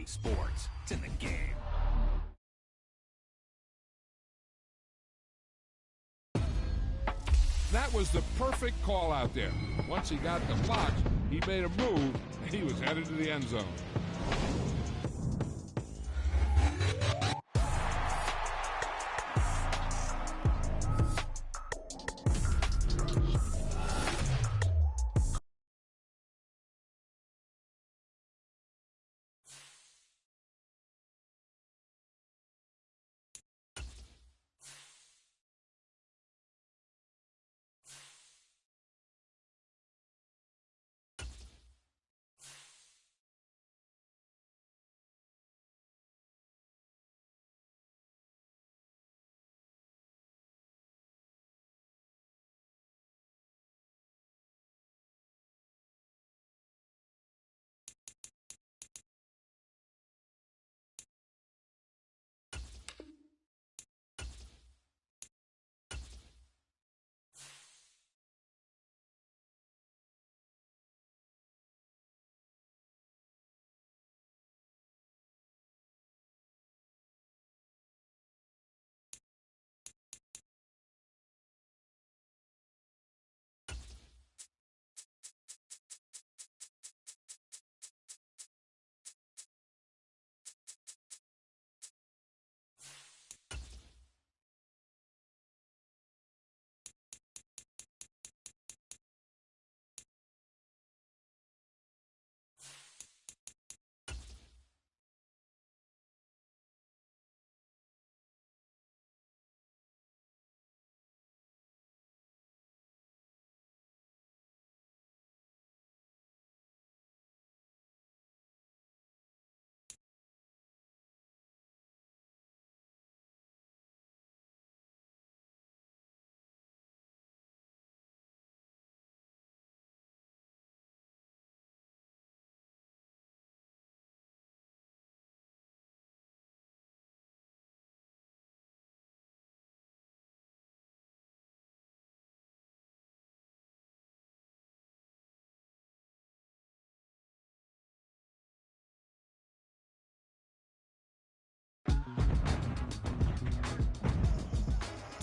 Talking sports. It's in the game. That was the perfect call out there. Once he got the box, he made a move, and he was headed to the end zone.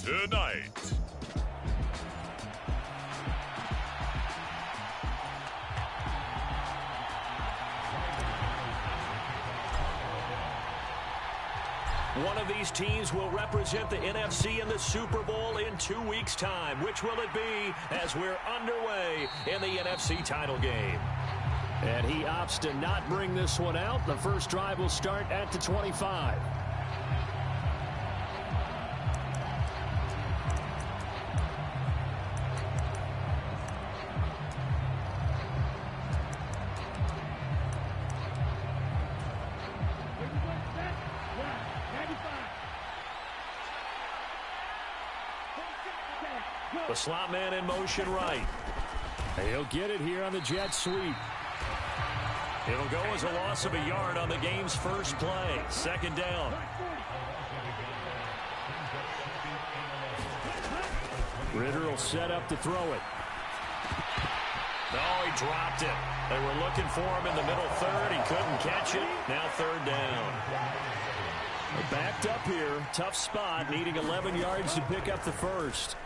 Tonight, one of these teams will represent the NFC in the Super Bowl in 2 weeks' time. Which will it be as we're underway in the NFC title game? And he opts to not bring this one out. The first drive will start at the 25. The slot man in motion right. He'll get it here on the jet sweep. It'll go as a loss of a yard on the game's first play. Second down. Ritter will set up to throw it. No, he dropped it. They were looking for him in the middle third. He couldn't catch it. Now third down. They're backed up here. Tough spot, needing 11 yards to pick up the first.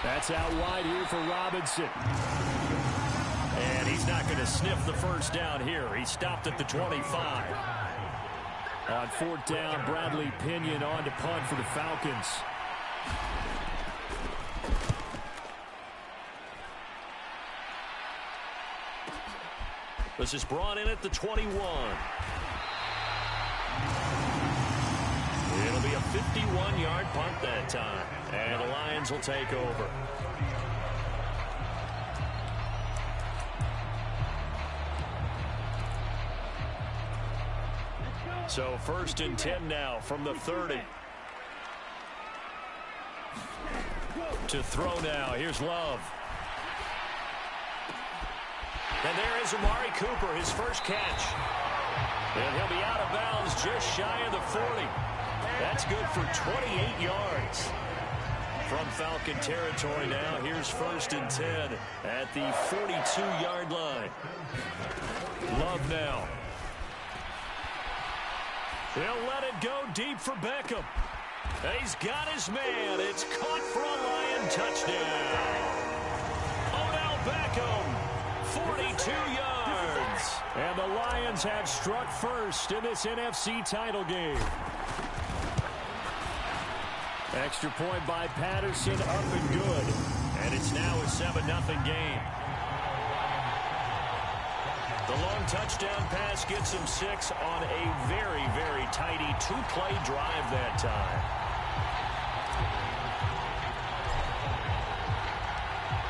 That's out wide here for Robinson. And he's not going to sniff the first down here. He stopped at the 25. On fourth down, Bradley Pinion on to punt for the Falcons. This is brought in at the 21. It'll be a 51-yard punt that time. And the Lions will take over. So first and 10 now from the 30. To throw now. Here's Love. And there is Amari Cooper, his first catch. And he'll be out of bounds just shy of the 40. That's good for 28 yards. From Falcon territory now, here's first and 10 at the 42-yard line. Love now. He'll let it go deep for Beckham. He's got his man. It's caught for a Lion touchdown. Odell Beckham, 42 yards. And the Lions have struck first in this NFC title game. Extra point by Patterson, up and good. And it's now a 7-0 game. The long touchdown pass gets him 6 on a very, very tidy 2-play drive that time.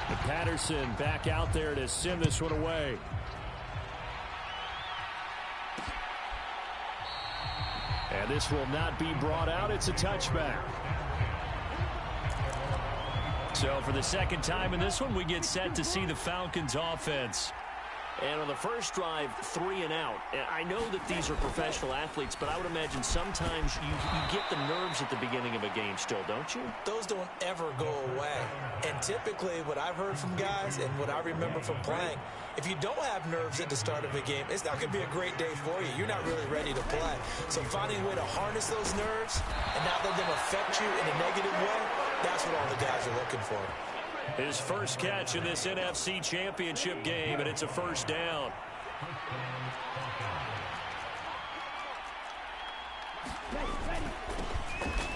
And Patterson back out there to send this one away. And this will not be brought out. It's a touchback. So for the second time in this one, we get set to see the Falcons offense. And on the first drive, 3 and out. I know that these are professional athletes, but I would imagine sometimes you get the nerves at the beginning of a game still, don't you? Those don't ever go away. And typically what I've heard from guys and what I remember from playing, if you don't have nerves at the start of a game, it's not going to be a great day for you. You're not really ready to play. So finding a way to harness those nerves and not let them affect you in a negative way, that's what all the guys are looking for. His first catch in this NFC Championship game, and it's a first down.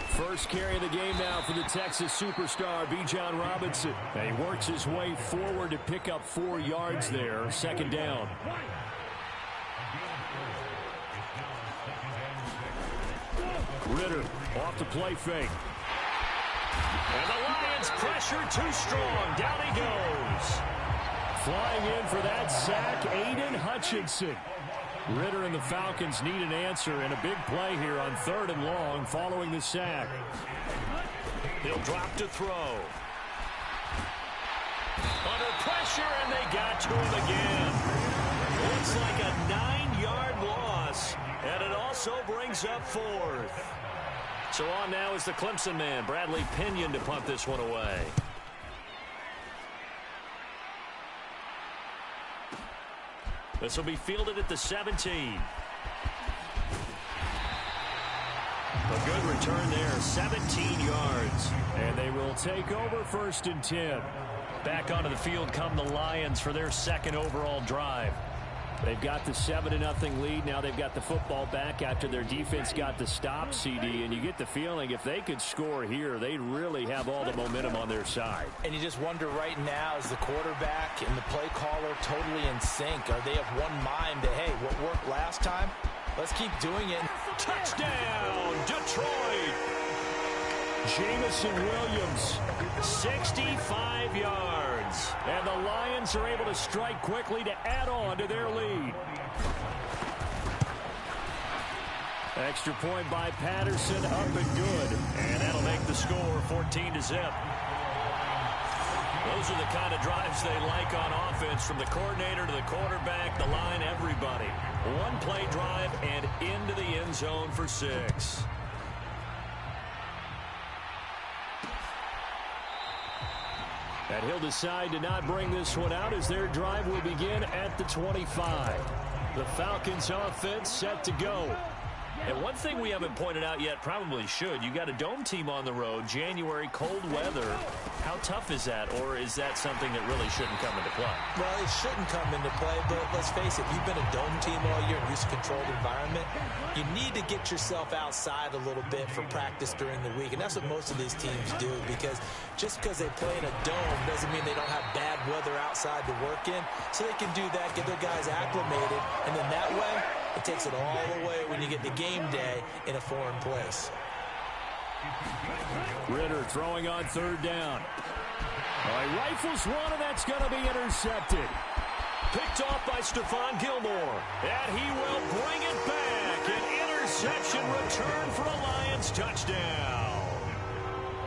First carry of the game now for the Texas superstar, Bijan Robinson. And he works his way forward to pick up 4 yards there. Second down. Ritter off the play fake. And the Lions pressure too strong. Down he goes. Flying in for that sack, Aiden Hutchinson. Ritter and the Falcons need an answer and a big play here on 3rd and long following the sack. He'll drop to throw. Under pressure, and they got to him again. Looks like a 9-yard loss, and it also brings up 4th. So on now is the Clemson man, Bradley Pinion, to punt this one away. This will be fielded at the 17. A good return there, 17 yards. And they will take over 1st and 10. Back onto the field come the Lions for their 2nd overall drive. They've got the 7-0 lead. Now they've got the football back after their defense got the stop, CD. And you get the feeling if they could score here, they really have all the momentum on their side. And you just wonder right now, is the quarterback and the play caller totally in sync? Are they of one mind that, hey, what worked last time? Let's keep doing it. Touchdown, Detroit! Jamison Williams, 65 yards. And the Lions are able to strike quickly to add on to their lead. Extra point by Patterson, up and good. And that'll make the score 14-0. Those are the kind of drives they like on offense, from the coordinator to the quarterback, the line, everybody. One-play drive and into the end zone for 6. And he'll decide to not bring this one out as their drive will begin at the 25. The Falcons offense set to go. And one thing we haven't pointed out yet, probably should, you got a dome team on the road, January, cold weather. How tough is that, or is that something that really shouldn't come into play? Well, it shouldn't come into play, but let's face it, you've been a dome team all year and used to controlled environment. You need to get yourself outside a little bit for practice during the week, and that's what most of these teams do, because just because they play in a dome doesn't mean they don't have bad weather outside to work in. So they can do that, get their guys acclimated, and then that way, it takes it all away when you get to game day in a foreign place. Ritter throwing on 3rd down. He rifles one, and that's going to be intercepted. Picked off by Stephon Gilmore. And he will bring it back. An interception return for a Lions touchdown.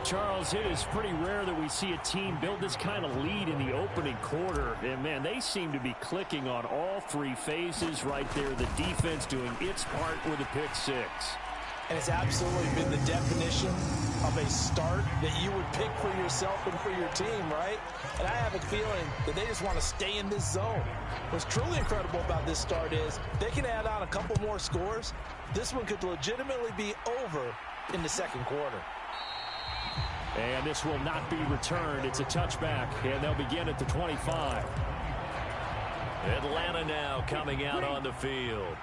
Charles, it is pretty rare that we see a team build this kind of lead in the opening quarter. And, man, they seem to be clicking on all 3 phases right there. The defense doing its part with a pick 6. And it's absolutely been the definition of a start that you would pick for yourself and for your team, right? And I have a feeling that they just want to stay in this zone. What's truly incredible about this start is they can add on a couple more scores. This one could legitimately be over in the second quarter. And this will not be returned. It's a touchback, and they'll begin at the 25. Atlanta now coming out on the field.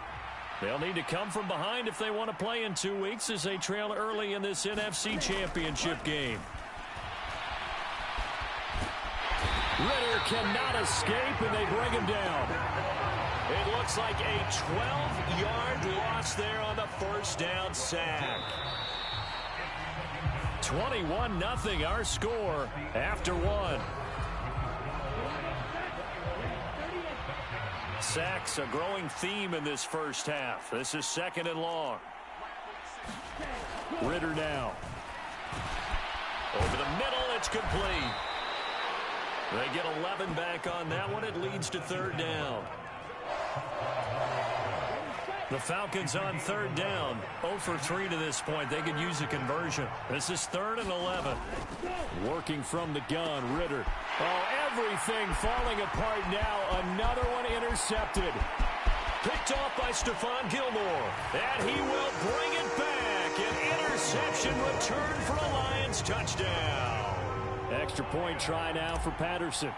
They'll need to come from behind if they want to play in 2 weeks as they trail early in this NFC Championship game. Ritter cannot escape, and they bring him down. It looks like a 12-yard loss there on the first down sack. 21-0 our score after one. Sacks a growing theme in this first half. This is second and long. Ritter now. Over the middle, it's complete. They get 11 back on that one. It leads to third down. The Falcons on third down. 0 for 3 to this point. They could use a conversion. This is 3rd and 11. Working from the gun, Ritter. Oh, everything falling apart now. Another one intercepted. Picked off by Stephon Gilmore. And he will bring it back. An interception return for a Lions touchdown. Extra point try now for Patterson.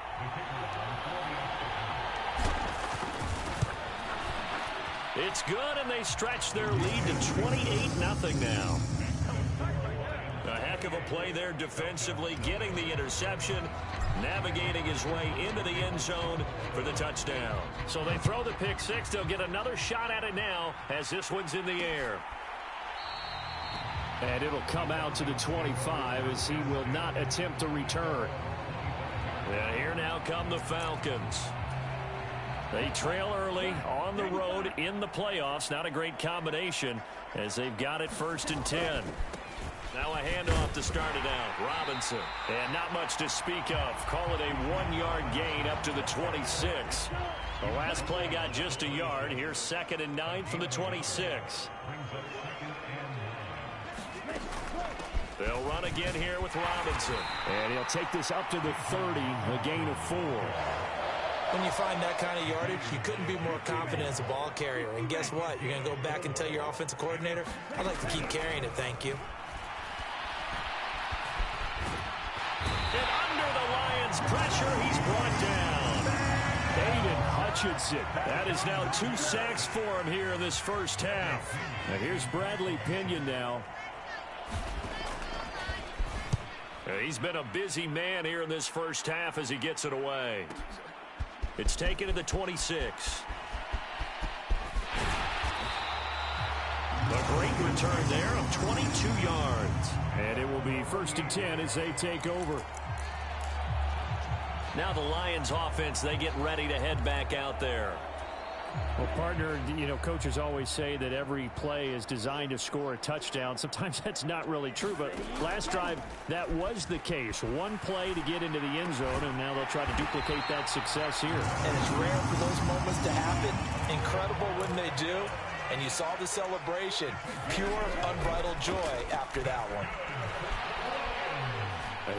It's good, and they stretch their lead to 28-0 now. A heck of a play there defensively, getting the interception, navigating his way into the end zone for the touchdown. So they throw the pick six. They'll get another shot at it now as this one's in the air. And it'll come out to the 25 as he will not attempt to return. And here now come the Falcons. They trail early on the road in the playoffs. Not a great combination as they've got it 1st and 10. Now a handoff to start it out. Robinson. And not much to speak of. Call it a 1-yard gain up to the 26. The last play got just a yard. Here's 2nd and 9 from the 26. They'll run again here with Robinson. And he'll take this up to the 30, a gain of 4. When you find that kind of yardage, you couldn't be more confident as a ball carrier. And guess what? You're going to go back and tell your offensive coordinator, I'd like to keep carrying it, thank you. And under the Lions' pressure, he's brought down. Aiden Hutchinson. That is now 2 sacks for him here in this first half. And here's Bradley Pinion now. He's been a busy man here in this first half as he gets it away. It's taken to the 26. A great return there of 22 yards. And it will be 1st and 10 as they take over. Now the Lions offense, they get ready to head back out there. Well, partner, you know, coaches always say that every play is designed to score a touchdown. Sometimes that's not really true, but last drive, that was the case. One play to get into the end zone, and now they'll try to duplicate that success here. And it's rare for those moments to happen. Incredible when they do. And you saw the celebration. Pure, unbridled joy after that one.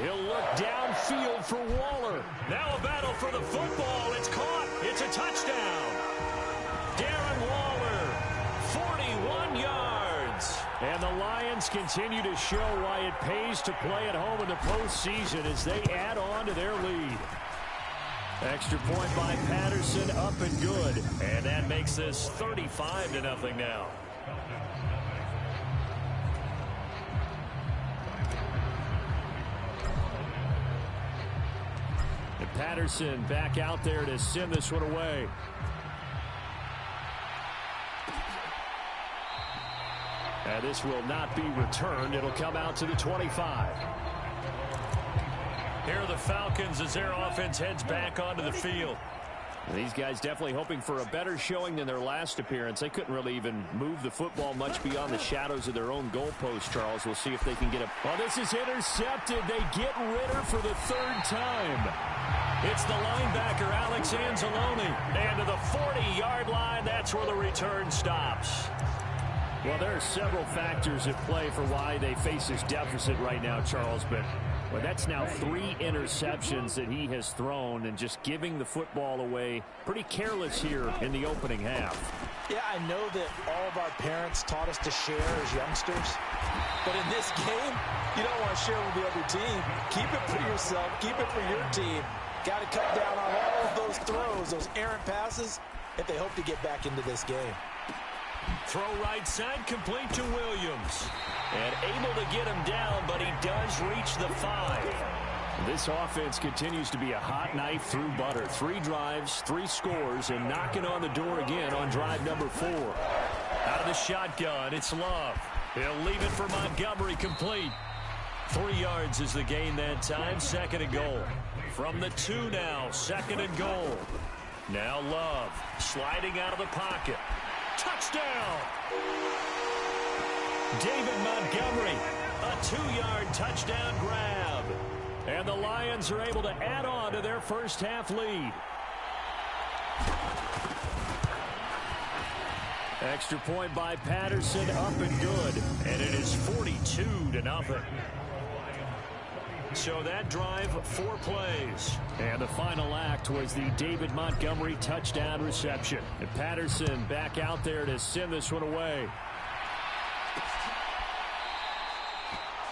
He'll look downfield for Waller. Now a battle for the football. It's caught. It's a touchdown. Darren Waller, 41 yards. And the Lions continue to show why it pays to play at home in the postseason as they add on to their lead. Extra point by Patterson, up and good. And that makes this 35-0 now. And Patterson back out there to send this one away. And this will not be returned. It'll come out to the 25. Here are the Falcons as their offense heads back onto the field. These guys definitely hoping for a better showing than their last appearance. They couldn't really even move the football much beyond the shadows of their own goalpost, Charles. We'll see if they can get a... Oh, this is intercepted. They get Ritter for the 3rd time. It's the linebacker, Alex Anzalone. And to the 40-yard line, that's where the return stops. Well, there are several factors at play for why they face this deficit right now, Charles, but that's now 3 interceptions that he has thrown and just giving the football away pretty careless here in the opening half. Yeah, I know that all of our parents taught us to share as youngsters, but in this game, you don't want to share with the other team. Keep it for yourself. Keep it for your team. Got to cut down on all of those throws, those errant passes, if they hope to get back into this game. Throw right side, complete to Williams. And able to get him down, but he does reach the 5. This offense continues to be a hot knife through butter. 3 drives, 3 scores, and knocking on the door again on drive number 4. Out of the shotgun, it's Love. He'll leave it for Montgomery, complete. 3 yards is the gain that time, 2nd and goal. From the 2 now, 2nd and goal. Now Love, sliding out of the pocket. Touchdown! David Montgomery, a 2-yard touchdown grab. And the Lions are able to add on to their first half lead. Extra point by Patterson, up and good. And it is 42-0. So that drive, 4 plays. And the final act was the David Montgomery touchdown reception. And Patterson back out there to send this one away.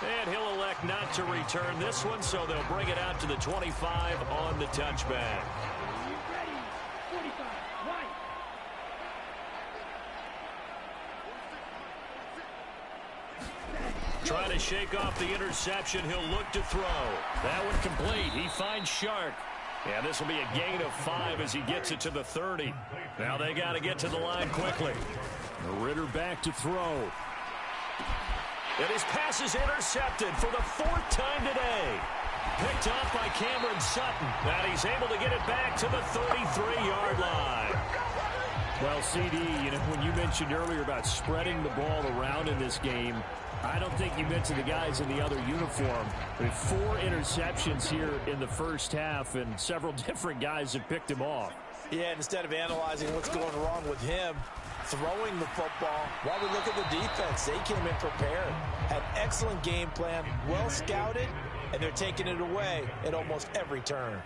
And he'll elect not to return this one, so they'll bring it out to the 25 on the touchback. Trying to shake off the interception. He'll look to throw. That one complete. He finds Shark. And this will be a gain of 5 as he gets it to the 30. Now they got to get to the line quickly. Ritter back to throw. And his pass is intercepted for the 4th time today. Picked off by Cameron Sutton. And he's able to get it back to the 33-yard line. Well, CD, when you mentioned earlier about spreading the ball around in this game, I don't think you mentioned the guys in the other uniform. With 4 interceptions here in the first half, and several different guys have picked him off. Yeah, instead of analyzing what's going wrong with him, throwing the football, while we look at the defense, they came in prepared. Had excellent game plan, well scouted, and they're taking it away at almost every turn.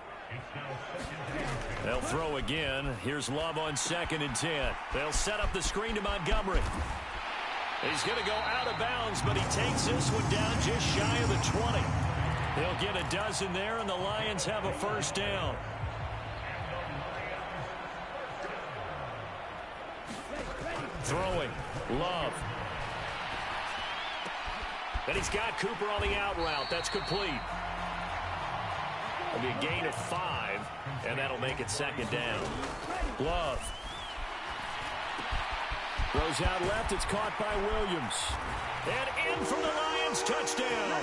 They'll throw again. Here's Love on 2nd and 10. They'll set up the screen to Montgomery. He's going to go out of bounds, but he takes this one down just shy of the 20. He'll get a dozen there, and the Lions have a first down. Throwing. Love. And he's got Cooper on the out route. That's complete. It'll be a gain of 5, and that'll make it 2nd down. Love. Goes out left. It's caught by Williams. And in for the Lions touchdown.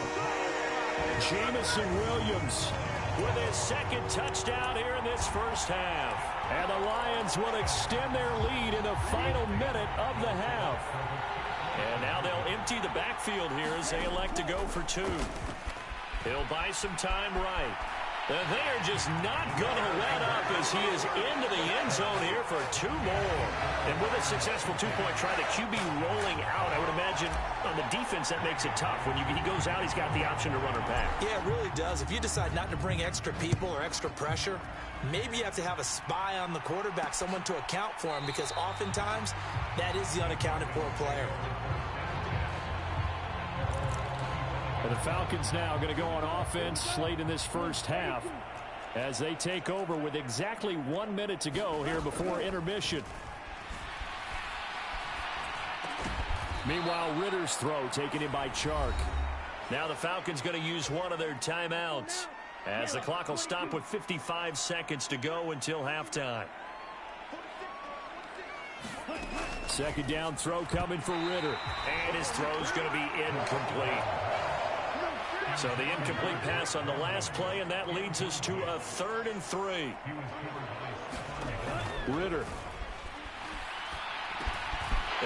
Jamison Williams with his 2nd touchdown here in this first half. And the Lions will extend their lead in the final minute of the half. And now they'll empty the backfield here as they elect to go for 2. He'll buy some time right. And they are just not going to let up as he is into the end zone here for 2 more. And with a successful 2-point try, the QB rolling out, I would imagine on the defense that makes it tough. When he goes out, he's got the option to run or pass. Yeah, it really does. If you decide not to bring extra people or extra pressure, maybe you have to have a spy on the quarterback, someone to account for him, because oftentimes that is the unaccounted for player. And the Falcons now going to go on offense late in this first half as they take over with exactly 1 minute to go here before intermission. Meanwhile, Ritter's throw taken in by Chark. Now the Falcons going to use one of their timeouts as the clock will stop with 55 seconds to go until halftime. 2nd down throw coming for Ritter. And his throw's going to be incomplete. So the incomplete pass on the last play, and that leads us to a 3rd and 3. Ritter.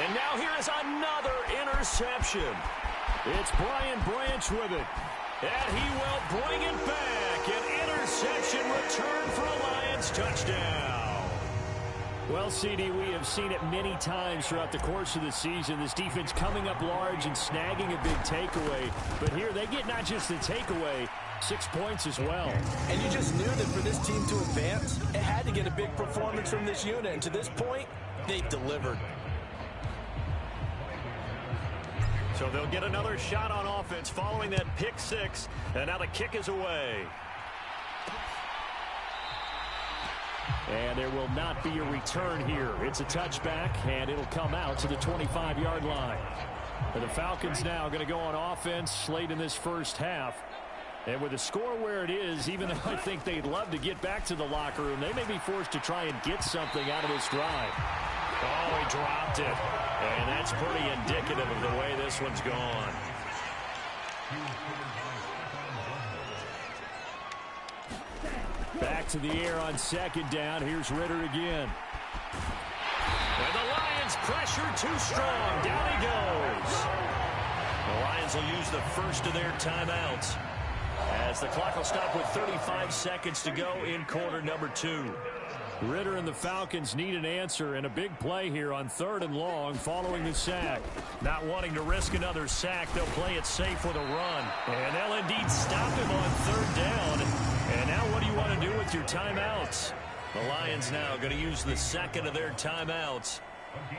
And now here is another interception. It's Brian Branch with it. And he will bring it back. An interception return for a Lions touchdown. Well, CD, we have seen it many times throughout the course of the season. This defense coming up large and snagging a big takeaway. But here they get not just the takeaway, 6 points as well. And you just knew that for this team to advance, it had to get a big performance from this unit. And to this point, they've delivered. So they'll get another shot on offense following that pick six. And now the kick is away. And there will not be a return here. It's a touchback, and it'll come out to the 25-yard line. And the Falcons now going to go on offense late in this first half. And with the score where it is, even though I think they'd love to get back to the locker room, they may be forced to try and get something out of this drive. Oh, he dropped it. And that's pretty indicative of the way this one's gone. Back to the air on second down. Here's Ritter again. And the Lions pressure too strong. Down he goes. The Lions will use the first of their timeouts as the clock will stop with 35 seconds to go in quarter number 2. Ritter and the Falcons need an answer, and a big play here on 3rd and long following the sack. Not wanting to risk another sack, they'll play it safe with a run. And they'll indeed stop him on 3rd down. And now what do you want to do with your timeouts? The Lions now going to use the second of their timeouts.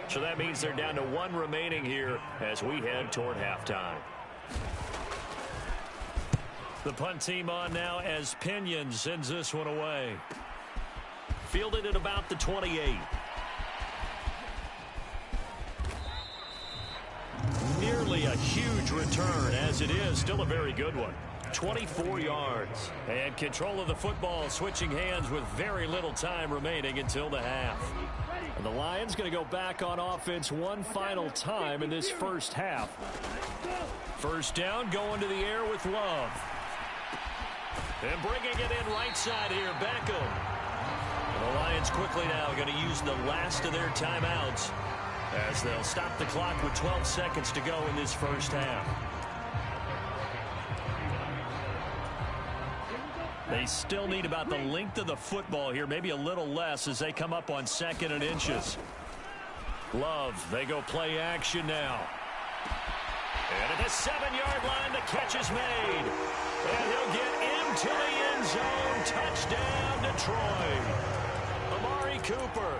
So that means they're down to 1 remaining here as we head toward halftime. The punt team on now as Pinion sends this one away. Fielded at about the 28. Nearly a huge return, as it is still a very good one. 24 yards. And control of the football switching hands with very little time remaining until the half. And the Lions going to go back on offense one final time in this first half. First down, going to the air with Love. And bringing it in right side here, Beckham. The Lions quickly now going to use the last of their timeouts as they'll stop the clock with 12 seconds to go in this first half. They still need about the length of the football here, maybe a little less as they come up on 2nd and inches. Love, they go play action now. And at the 7-yard line, the catch is made. And he'll get into the end zone. Touchdown, Detroit. Amari Cooper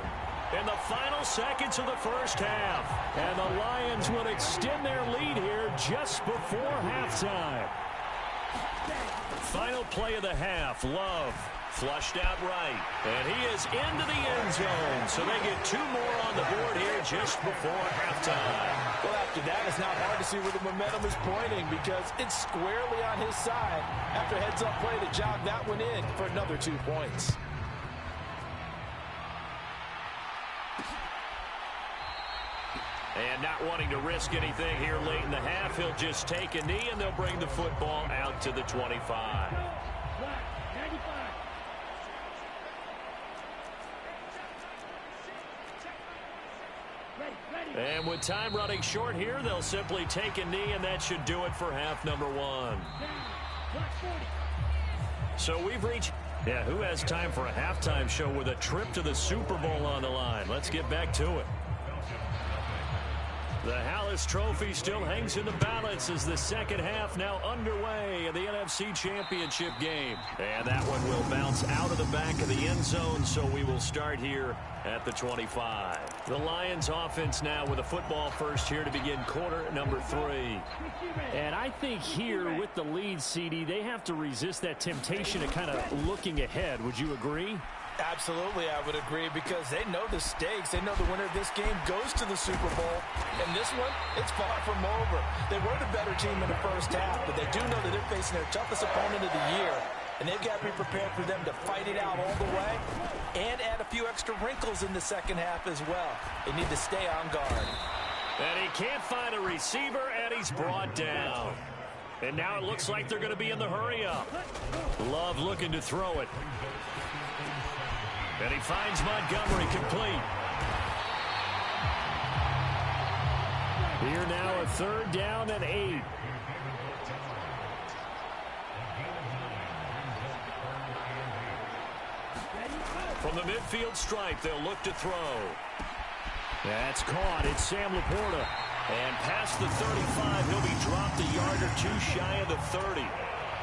in the final seconds of the first half. And the Lions will extend their lead here just before halftime. Final play of the half. Love flushed out right. And he is into the end zone. So they get 2 more on the board here just before halftime. Well, after that, it's not hard to see where the momentum is pointing because it's squarely on his side after heads-up play to jog that one in for another 2 points. And not wanting to risk anything here late in the half, he'll just take a knee and they'll bring the football out to the 25. And with time running short here, they'll simply take a knee, and that should do it for half number 1. So we've reached, who has time for a halftime show with a trip to the Super Bowl on the line? Let's get back to it. The Hallis Trophy still hangs in the balance as the second half now underway in the NFC Championship game. And that one will bounce out of the back of the end zone, so we will start here at the 25. The Lions offense now with a football first here to begin quarter number 3. And I think here with the lead, CD, they have to resist that temptation of kind of looking ahead. Would you agree? Absolutely, I would agree, because they know the stakes. They know the winner of this game goes to the Super Bowl. And this one, it's far from over. They were the better team in the first half, but they do know that they're facing their toughest opponent of the year. And they've got to be prepared for them to fight it out all the way and add a few extra wrinkles in the second half as well. They need to stay on guard. And he can't find a receiver, and he's brought down. And now it looks like they're going to be in the hurry-up. Love looking to throw it. And he finds Montgomery complete. Here now a 3rd down and 8. From the midfield stripe, they'll look to throw. That's caught. It's Sam Laporta. And past the 35, he'll be dropped a yard or two shy of the 30.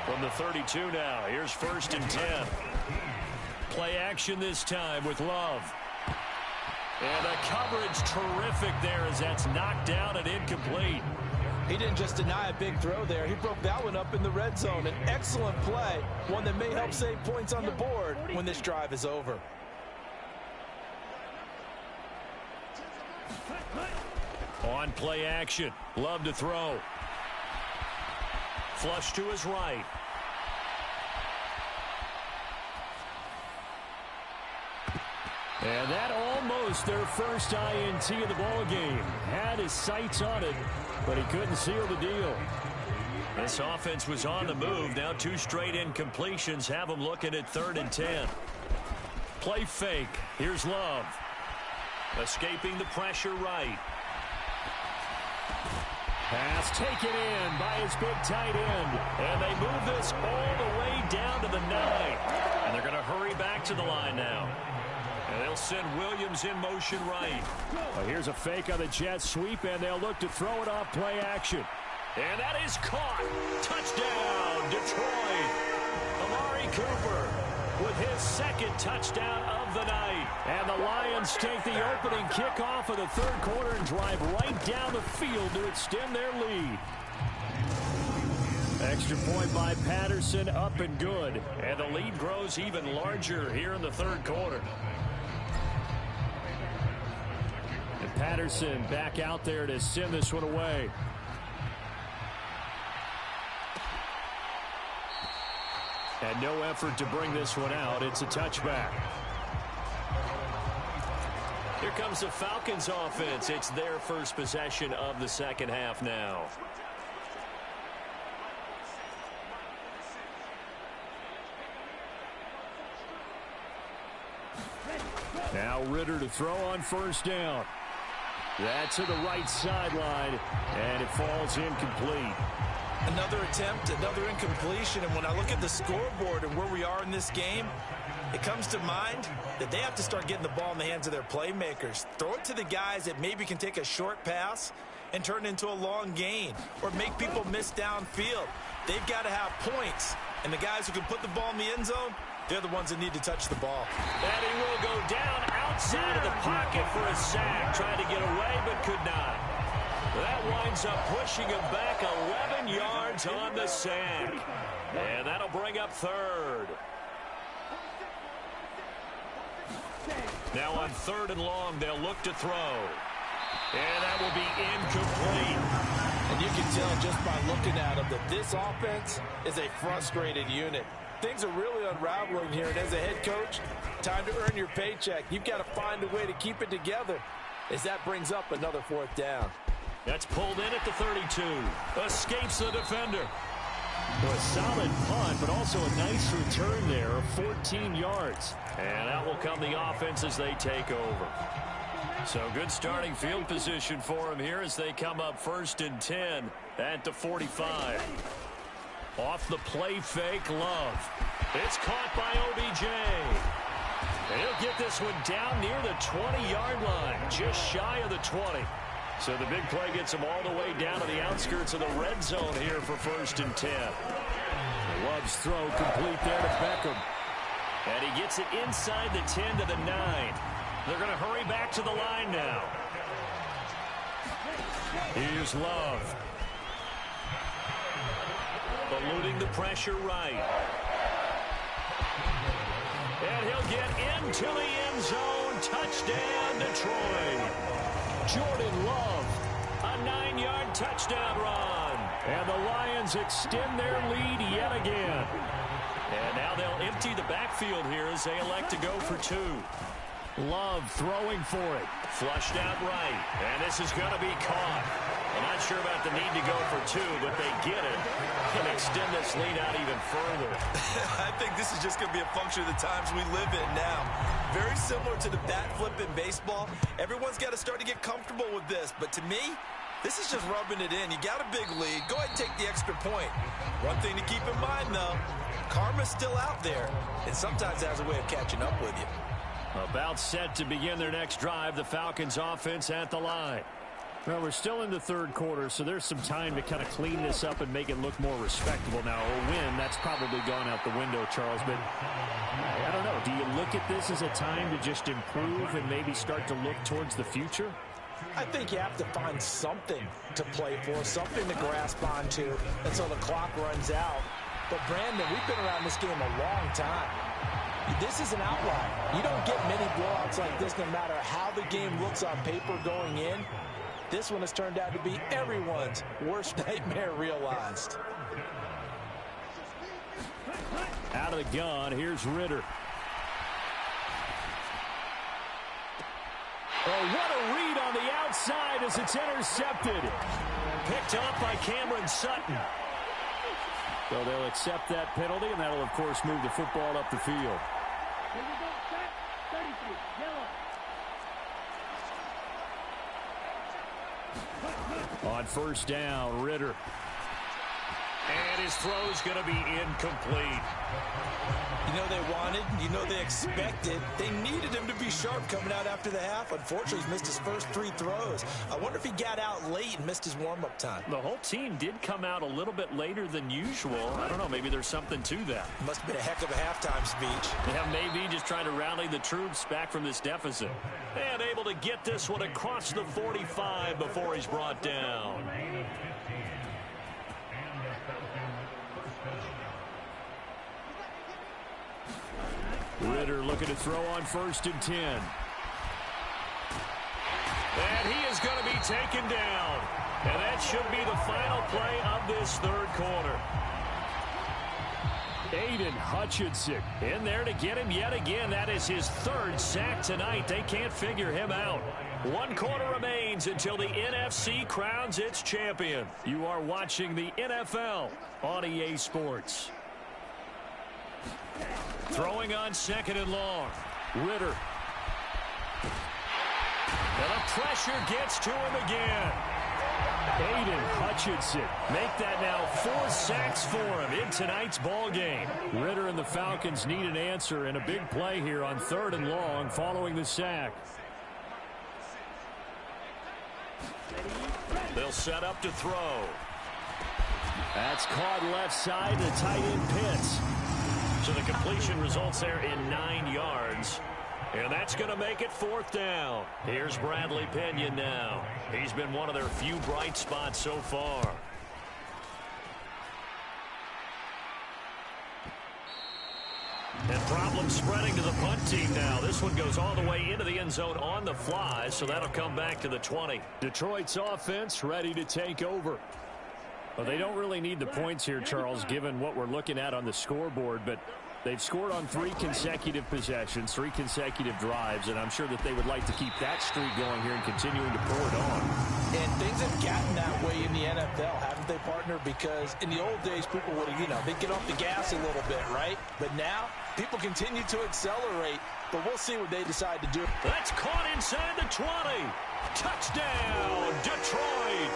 From the 32 now, here's 1st and 10. Play action this time with Love. And the coverage terrific there as that's knocked down and incomplete. He didn't just deny a big throw there. He broke that one up in the red zone. An excellent play, one that may help save points on the board when this drive is over. On play action, Love to throw. Flush to his right. And that almost their first INT of the ball game. Had his sights on it, but he couldn't seal the deal. This offense was on the move. Now 2 straight incompletions have them looking at 3rd and 10. Play fake. Here's Love. Escaping the pressure right. Pass taken in by his big tight end. And they move this all the way down to the 9. And they're going to hurry back to the line now. And they'll send Williams in motion right. Well, here's a fake on the jet sweep, and they'll look to throw it off play action. And that is caught. Touchdown, Detroit. Amari Cooper with his 2nd touchdown of the night. And the Lions take the opening kickoff of the 3rd quarter and drive right down the field to extend their lead. Extra point by Patterson, up and good. And the lead grows even larger here in the 3rd quarter. And Patterson back out there to send this one away. And no effort to bring this one out. It's a touchback. Here comes the Falcons offense. It's their first possession of the 2nd half now. Now Ritter to throw on 1st down. That's to the right sideline, and it falls incomplete. Another attempt, another incompletion, and when I look at the scoreboard and where we are in this game, it comes to mind that they have to start getting the ball in the hands of their playmakers. Throw it to the guys that maybe can take a short pass and turn it into a long gain or make people miss downfield. They've got to have points, and the guys who can put the ball in the end zone, they're the ones that need to touch the ball. And he will go down outside of the pocket for a sack. Tried to get away, but could not. That winds up pushing him back 11 yards on the sack. And that'll bring up 3rd. Now on 3rd and long, they'll look to throw. And that will be incomplete. And you can tell just by looking at them that this offense is a frustrated unit. Things are really unraveling here, and as a head coach, time to earn your paycheck. You've got to find a way to keep it together as that brings up another 4th down. That's pulled in at the 32. Escapes the defender. Well, a solid punt, but also a nice return there of 14 yards. And out will come the offense as they take over. So good starting field position for them here as they come up 1st and 10 at the 45. Off the play fake, Love. It's caught by OBJ. And he'll get this one down near the 20-yard line, just shy of the 20. So the big play gets him all the way down to the outskirts of the red zone here for 1st and 10. Love's throw complete there to Beckham. And he gets it inside the 10 to the 9. They're going to hurry back to the line now. Here's Love. Eluding the pressure right. And he'll get into the end zone. Touchdown, Detroit. Jordan Love. A 9-yard touchdown run. And the Lions extend their lead yet again. And now they'll empty the backfield here as they elect to go for 2. Love throwing for it. Flushed out right. And this is going to be caught. I'm not sure about the need to go for 2, but they get it and extend this lead out even further. I think this is just going to be a function of the times we live in now. Very similar to the bat flip in baseball. Everyone's got to start to get comfortable with this. But to me, this is just rubbing it in. You got a big lead. Go ahead and take the extra point. One thing to keep in mind, though, karma's still out there, and sometimes has a way of catching up with you. About set to begin their next drive. The Falcons offense at the line. Well, we're still in the third quarter, so there's some time to kind of clean this up and make it look more respectable. Now, a win, that's probably gone out the window, Charles, but I don't know. Do you look at this as a time to just improve and maybe start to look towards the future? I think you have to find something to play for, something to grasp onto until the clock runs out. But, Brandon, we've been around this game a long time. This is an outlier. You don't get many blowouts like this no matter how the game looks on paper going in. This one has turned out to be everyone's worst nightmare realized. Out of the gun, here's Ritter. Oh, what a read on the outside as it's intercepted. Picked up by Cameron Sutton. So they'll accept that penalty, and that'll, of course, move the football up the field. On first down, Ritter. And his throw's going to be incomplete. You know they wanted, you know they expected. They needed him to be sharp coming out after the half. Unfortunately, he's missed his first 3 throws. I wonder if he got out late and missed his warm-up time. The whole team did come out a little bit later than usual. I don't know, maybe there's something to that. Must have been a heck of a halftime speech. Yeah, maybe just trying to rally the troops back from this deficit. And able to get this one across the 45 before he's brought down. Ritter looking to throw on first and 10. And he is going to be taken down. And that should be the final play of this third quarter. Aiden Hutchinson in there to get him yet again. That is his 3rd sack tonight. They can't figure him out. 1 quarter remains until the NFC crowns its champion. You are watching the NFL on EA Sports. Throwing on 2nd and long. Ritter. And the pressure gets to him again. Aiden Hutchinson. Make that now 4 sacks for him in tonight's ball game. Ritter and the Falcons need an answer and a big play here on 3rd and long following the sack. They'll set up to throw. That's caught left side. The tight end Pitts. So the completion results there in 9 yards. And that's going to make it 4th down. Here's Bradley Pinion now. He's been one of their few bright spots so far. And problems spreading to the punt team now. This one goes all the way into the end zone on the fly, so that'll come back to the 20. Detroit's offense ready to take over. Well, they don't really need the points here, Charles, given what we're looking at on the scoreboard, but they've scored on 3 consecutive possessions, 3 consecutive drives, and I'm sure that they would like to keep that streak going here and continuing to pour it on. And things have gotten that way in the NFL, haven't they, partner? Because in the old days, people would have, they'd get off the gas a little bit, right? But now, people continue to accelerate, but we'll see what they decide to do. That's caught inside the 20. Touchdown, Detroit.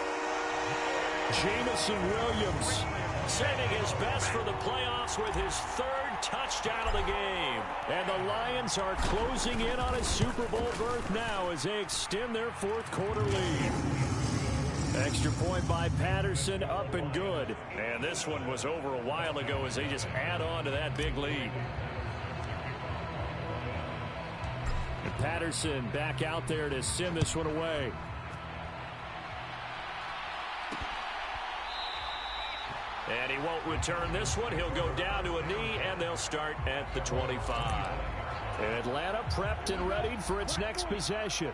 Jamison Williams saving his best for the playoffs with his 3rd touchdown of the game. And the Lions are closing in on a Super Bowl berth now as they extend their 4th quarter lead. Extra point by Patterson, up and good. And this one was over a while ago as they just add on to that big lead. And Patterson back out there to send this one away. And he won't return this one. He'll go down to a knee, and they'll start at the 25. Atlanta prepped and readied for its next possession.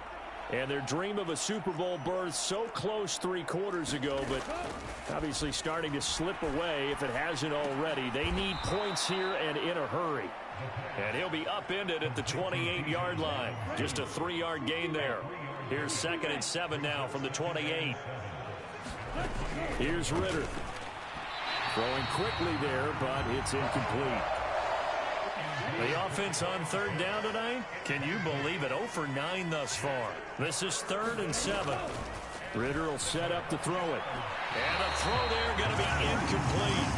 And their dream of a Super Bowl berth so close 3 quarters ago, but obviously starting to slip away if it hasn't already. They need points here and in a hurry. And he'll be upended at the 28-yard line. Just a 3-yard gain there. Here's 2nd and 7 now from the 28. Here's Ritter. Throwing quickly there, but it's incomplete. The offense on 3rd down tonight, can you believe it? 0 for 9 thus far. This is 3rd and 7. Ritter will set up to throw it. And a throw there going to be incomplete.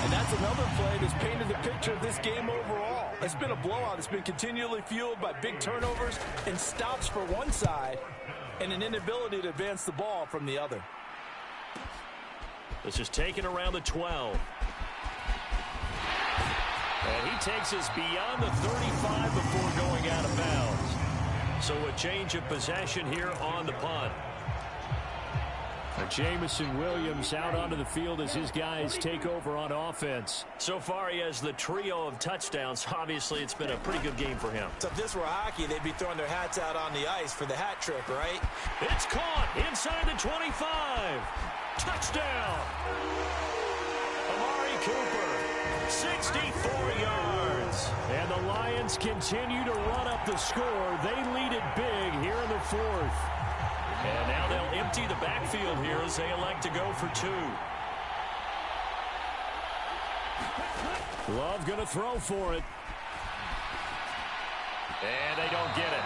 And that's another play that's painted the picture of this game overall. It's been a blowout. It's been continually fueled by big turnovers and stops for one side and an inability to advance the ball from the other. This is taken around the 12. And he takes us beyond the 35 before going out of bounds. So a change of possession here on the punt. Jamison Williams out onto the field as his guys take over on offense. So far, he has the trio of touchdowns. Obviously, it's been a pretty good game for him. So if this were hockey, they'd be throwing their hats out on the ice for the hat trick, right? It's caught inside the 25. Touchdown. Amari Cooper, 64 yards. And the Lions continue to run up the score. They lead it big here in the fourth. And now they'll empty the backfield here as they elect to go for 2. Love going to throw for it. And they don't get it.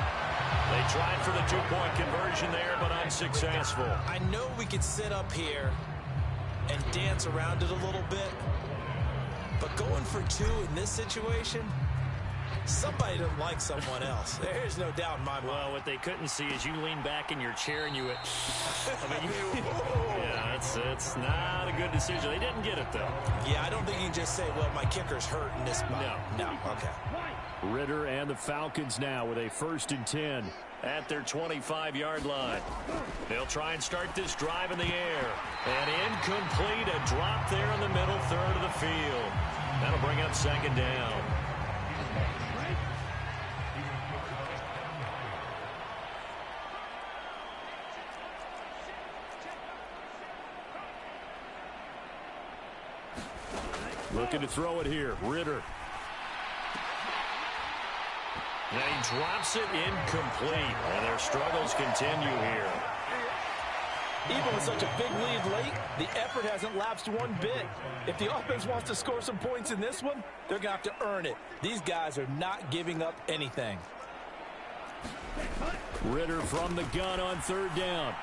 They tried for the 2-point conversion there, but unsuccessful. I know we could sit up here and dance around it a little bit, but going for 2 in this situation, somebody doesn't like someone else. There's no doubt in my mind. Well, what they couldn't see is you lean back in your chair and you went, yeah, it's not a good decision. They didn't get it, though. Yeah, I don't think you can just say, well, my kicker's hurt in this spot. No, okay. Ritter and the Falcons now with a 1st and 10. At their 25-yard line. They'll try and start this drive in the air. And incomplete, a drop there in the middle third of the field. That'll bring up 2nd down. Looking to throw it here. Ritter. And he drops it incomplete. And their struggles continue here. Even with such a big lead late, the effort hasn't lapsed one bit. If the offense wants to score some points in this one, they're going to have to earn it. These guys are not giving up anything. Ritter from the gun on 3rd down.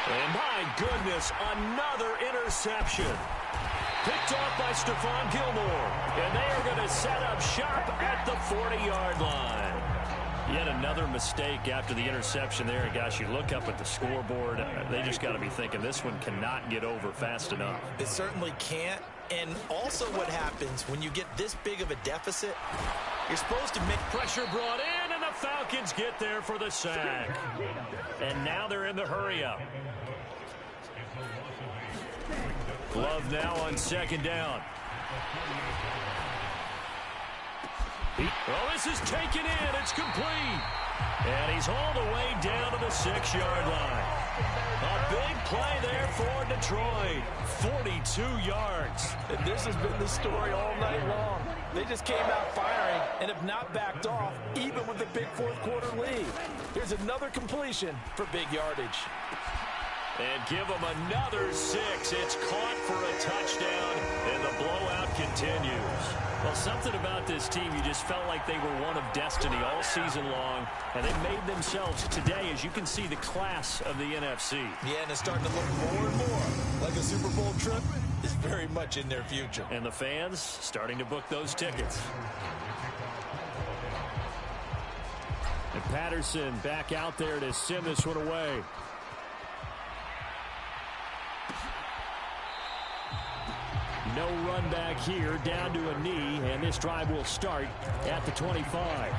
And my goodness, another interception. Picked off by Stephon Gilmore. And they are going to set up shop at the 40-yard line. Yet another mistake after the interception there. And gosh, you look up at the scoreboard, they just got to be thinking this one cannot get over fast enough. It certainly can't. And also what happens when you get this big of a deficit, you're supposed to make pressure brought in, and the Falcons get there for the sack. And now they're in the hurry-up. Love now on 2nd down. Well, this is taken in. It's complete. And he's hauled away down to the 6-yard line. A big play there for Detroit. 42 yards. And this has been the story all night long. They just came out firing and have not backed off, even with the big 4th quarter lead. Here's another completion for big yardage. And give them another 6. It's caught for a touchdown, and the blowout continues. Well, something about this team, you just felt like they were one of destiny all season long, and they made themselves today, as you can see, the class of the NFC. Yeah, and it's starting to look more and more like a Super Bowl trip is very much in their future. And the fans starting to book those tickets. And Patterson back out there to send this one away. No run back here, down to a knee, and this drive will start at the 25.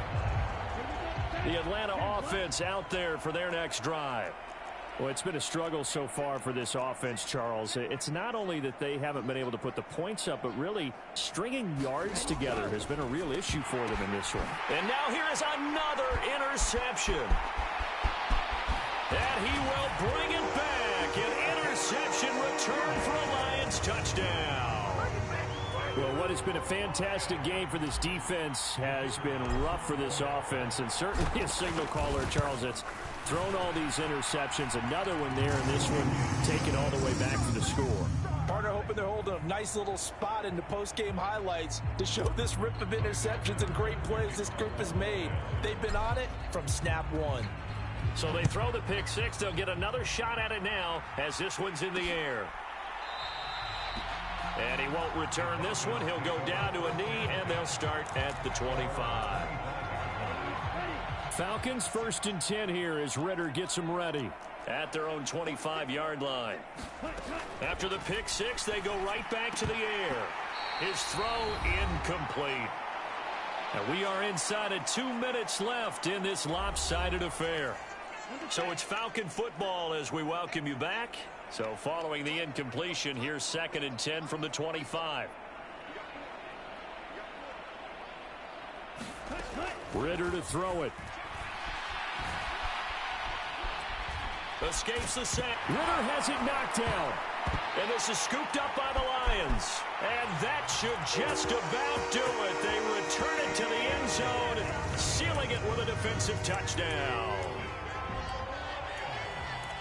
The Atlanta offense out there for their next drive. Well, it's been a struggle so far for this offense, Charles. It's not only that they haven't been able to put the points up, but really stringing yards together has been a real issue for them in this one. And now here is another interception. And he will bring it back. An interception return for a Lions touchdown. Well, what has been a fantastic game for this defense has been rough for this offense, and certainly a signal caller, Charles, that's thrown all these interceptions. Another one there, and this one taken all the way back for the score. Partner hoping they're holding a nice little spot in the post-game highlights to show this rip of interceptions and great plays this group has made. They've been on it from snap one. So they throw the pick 6. They'll get another shot at it now as this one's in the air. And he won't return this one. He'll go down to a knee, and they'll start at the 25. Falcons 1st and 10 here as Ritter gets them ready. At their own 25-yard line. After the pick six, they go right back to the air. His throw incomplete. And we are inside of 2 minutes left in this lopsided affair. So it's Falcon football as we welcome you back. So following the incompletion, here's 2nd and 10 from the 25. Ritter to throw it. Escapes the sack. Ritter has it knocked down. And this is scooped up by the Lions. And that should just about do it. They return it to the end zone, sealing it with a defensive touchdown.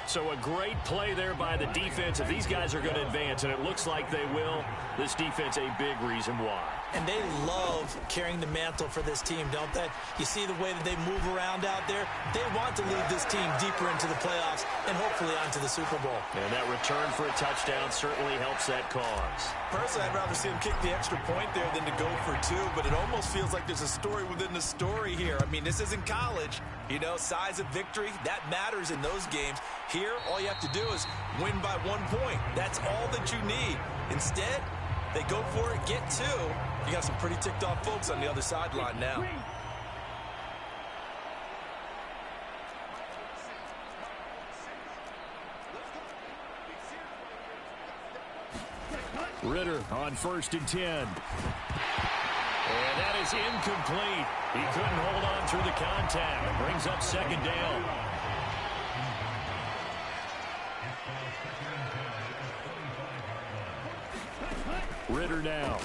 So a great play there by the defense. If these guys are going to advance, and it looks like they will, this defense a big reason why. And they love carrying the mantle for this team, don't they? You see the way that they move around out there? They want to lead this team deeper into the playoffs and hopefully onto the Super Bowl. And that return for a touchdown certainly helps that cause. Personally, I'd rather see him kick the extra point there than to go for two, but it almost feels like there's a story within the story here. I mean, this isn't college. You know, size of victory, that matters in those games. Here, all you have to do is win by 1 point. That's all that you need. Instead, they go for it, get two. You got some pretty ticked off folks on the other sideline now. Ritter on 1st and 10. And that is incomplete. He couldn't hold on through the contact. It brings up 2nd down. Ritter now.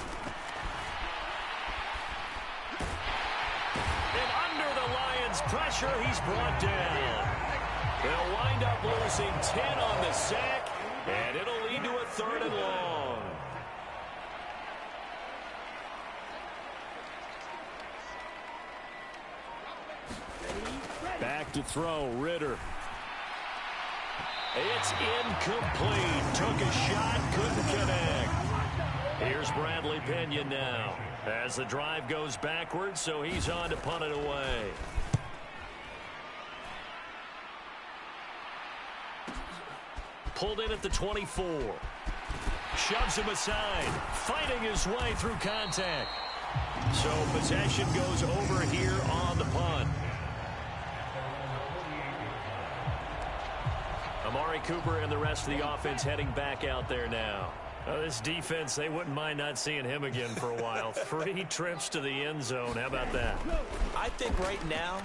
And under the Lions' pressure, he's brought down. They'll wind up losing 10 on the sack, and it'll lead to a 3rd and long. Back to throw, Ritter. It's incomplete. Took a shot, couldn't connect. Here's Bradley Pinion now as the drive goes backwards, so he's on to punt it away. Pulled in at the 24. Shoves him aside, fighting his way through contact. So possession goes over here on the punt. Amari Cooper and the rest of the offense heading back out there now. This defense, they wouldn't mind not seeing him again for a while. 3 trips to the end zone. How about that? I think right now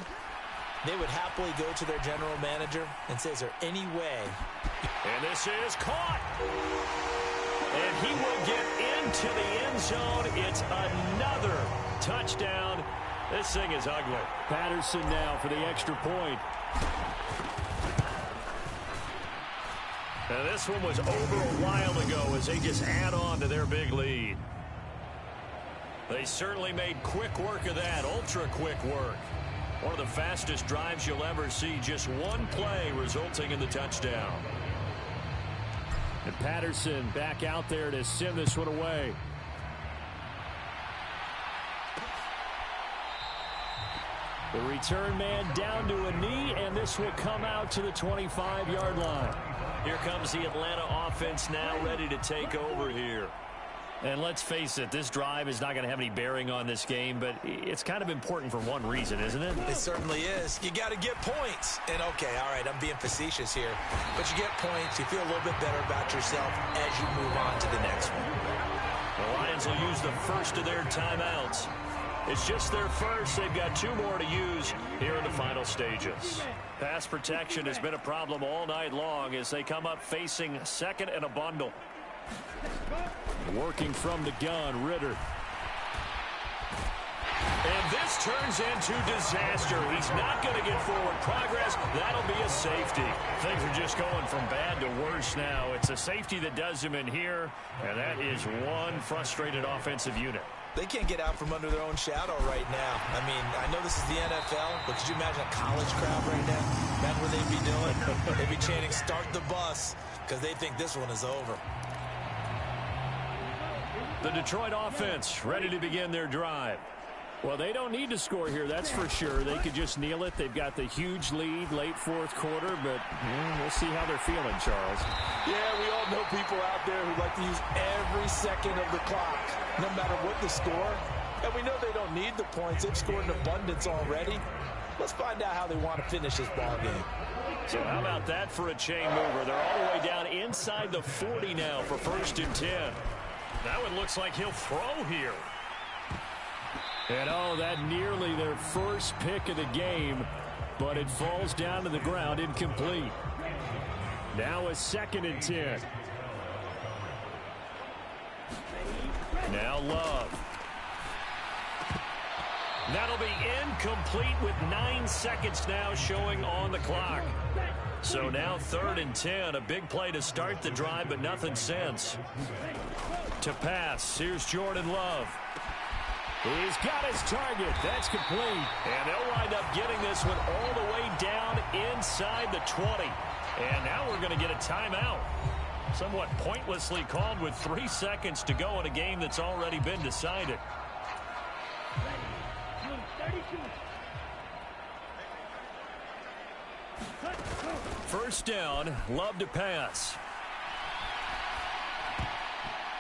they would happily go to their general manager and say, is there any way? And this is caught. And he will get into the end zone. It's another touchdown. This thing is ugly. Patterson now for the extra point. Now this one was over a while ago as they just add on to their big lead. They certainly made quick work of that, ultra quick work. One of the fastest drives you'll ever see, just one play resulting in the touchdown. And Patterson back out there to send this one away. The return man down to a knee, and this will come out to the 25-yard line. Here comes the Atlanta offense now ready to take over here. And let's face it, this drive is not going to have any bearing on this game, but it's kind of important for one reason, isn't it? It certainly is. You got to get points. And, okay, all right, I'm being facetious here. But you get points, you feel a little bit better about yourself as you move on to the next one. The Lions will use the first of their timeouts. It's just their first. They've got 2 more to use here in the final stages. Pass protection has been a problem all night long as they come up facing 2nd and a bundle. Working from the gun, Ritter. And this turns into disaster. He's not going to get forward progress. That'll be a safety. Things are just going from bad to worse now. It's a safety that does him in here, and that is one frustrated offensive unit. They can't get out from under their own shadow right now. I mean, I know this is the NFL, but could you imagine a college crowd right now? Imagine what they'd be doing. They'd be chanting, "Start the bus," because they think this one is over. The Detroit offense ready to begin their drive. Well, they don't need to score here, that's for sure. They could just kneel it. They've got the huge lead late fourth quarter, but we'll see how they're feeling, Charles. Yeah, we all know people out there who like to use every second of the clock, no matter what the score. And we know they don't need the points. They've scored in abundance already. Let's find out how they want to finish this ball game. So how about that for a chain mover? They're all the way down inside the 40 now for 1st and 10. That one looks like he'll throw here. And that nearly their first pick of the game, but it falls down to the ground incomplete. Now a 2nd and 10. Now Love. That'll be incomplete with 9 seconds now showing on the clock. So now 3rd and 10. A big play to start the drive, but nothing since. To pass. Here's Jordan Love. He's got his target. That's complete. And they'll wind up getting this one all the way down inside the 20. And now we're going to get a timeout. Somewhat pointlessly called with 3 seconds to go in a game that's already been decided. First down, Love to pass.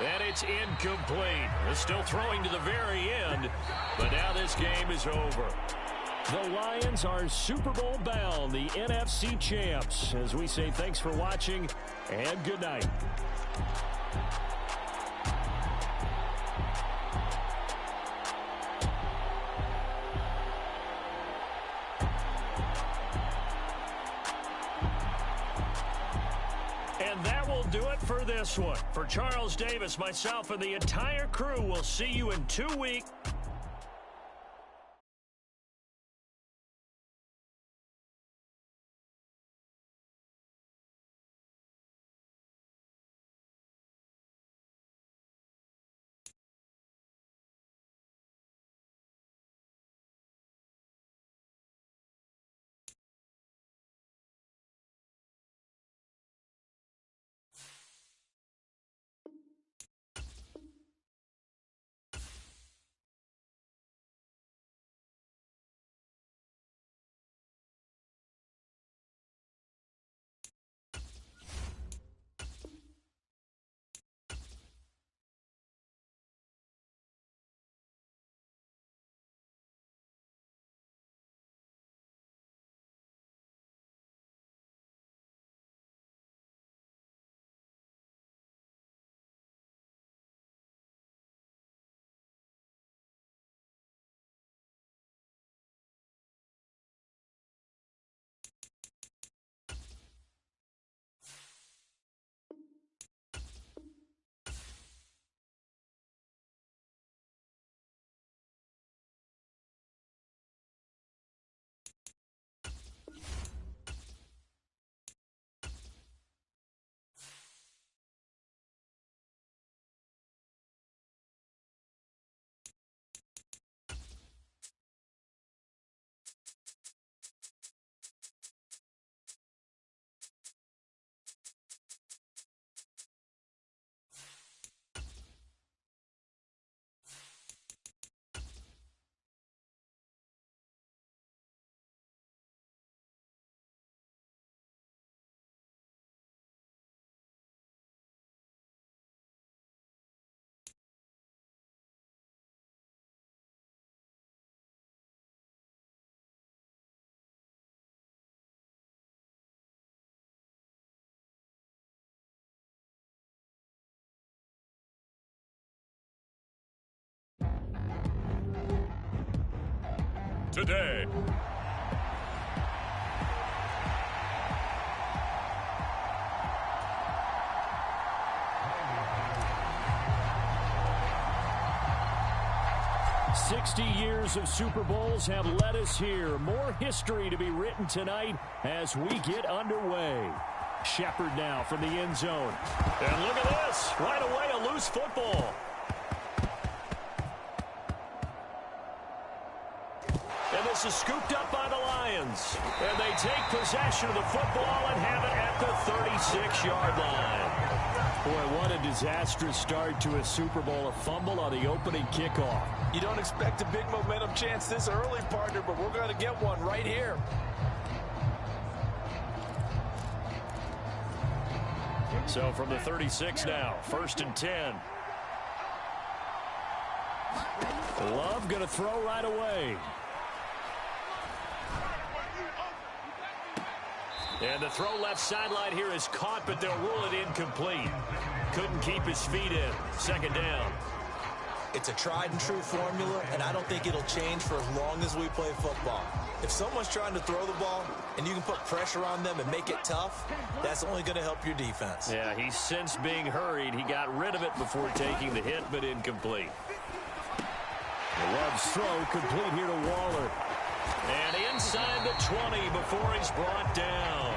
And it's incomplete. They're still throwing to the very end, but now this game is over. The Lions are Super Bowl bound, the NFC champs. As we say thanks for watching and good night. And that will do it for this one. For Charles Davis, myself, and the entire crew, we'll see you in 2 weeks. Today. Years of Super Bowls have led us here. More history to be written tonight as we get underway. Shepard now from the end zone. And look at this. Right away, a loose football. And this this is scooped up by the Lions. And they take possession of the football and have it at the 36-yard line. Boy, what a disastrous start to a Super Bowl. A fumble on the opening kickoff. You don't expect a big momentum chance this early, partner, but we're going to get one right here. So from the 36 now, 1st and 10. Love going to throw right away. And the throw left sideline here is caught, but they'll rule it incomplete. Couldn't keep his feet in. 2nd down. It's a tried-and-true formula, and I don't think it'll change for as long as we play football. If someone's trying to throw the ball and you can put pressure on them and make it tough, that's only going to help your defense. Yeah, he sensed being hurried. He got rid of it before taking the hit, but incomplete. Love's throw complete here to Waller. And inside the 20 before he's brought down.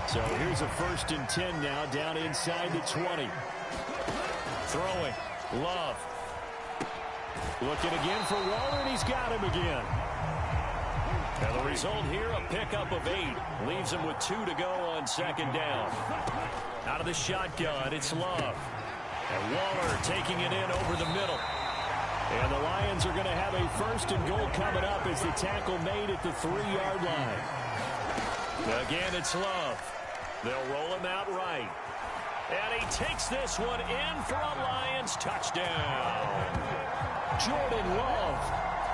So here's a 1st and 10 now, down inside the 20. Throwing. Love. Looking again for Waller, and he's got him again. And the result here, a pickup of 8. Leaves him with 2 to go on 2nd down. Out of the shotgun, it's Love. And Waller taking it in over the middle. And the Lions are going to have a 1st and goal coming up as the tackle made at the 3-yard line. Again, it's Love. They'll roll him out right. And he takes this one in for a Lions touchdown. Jordan Love.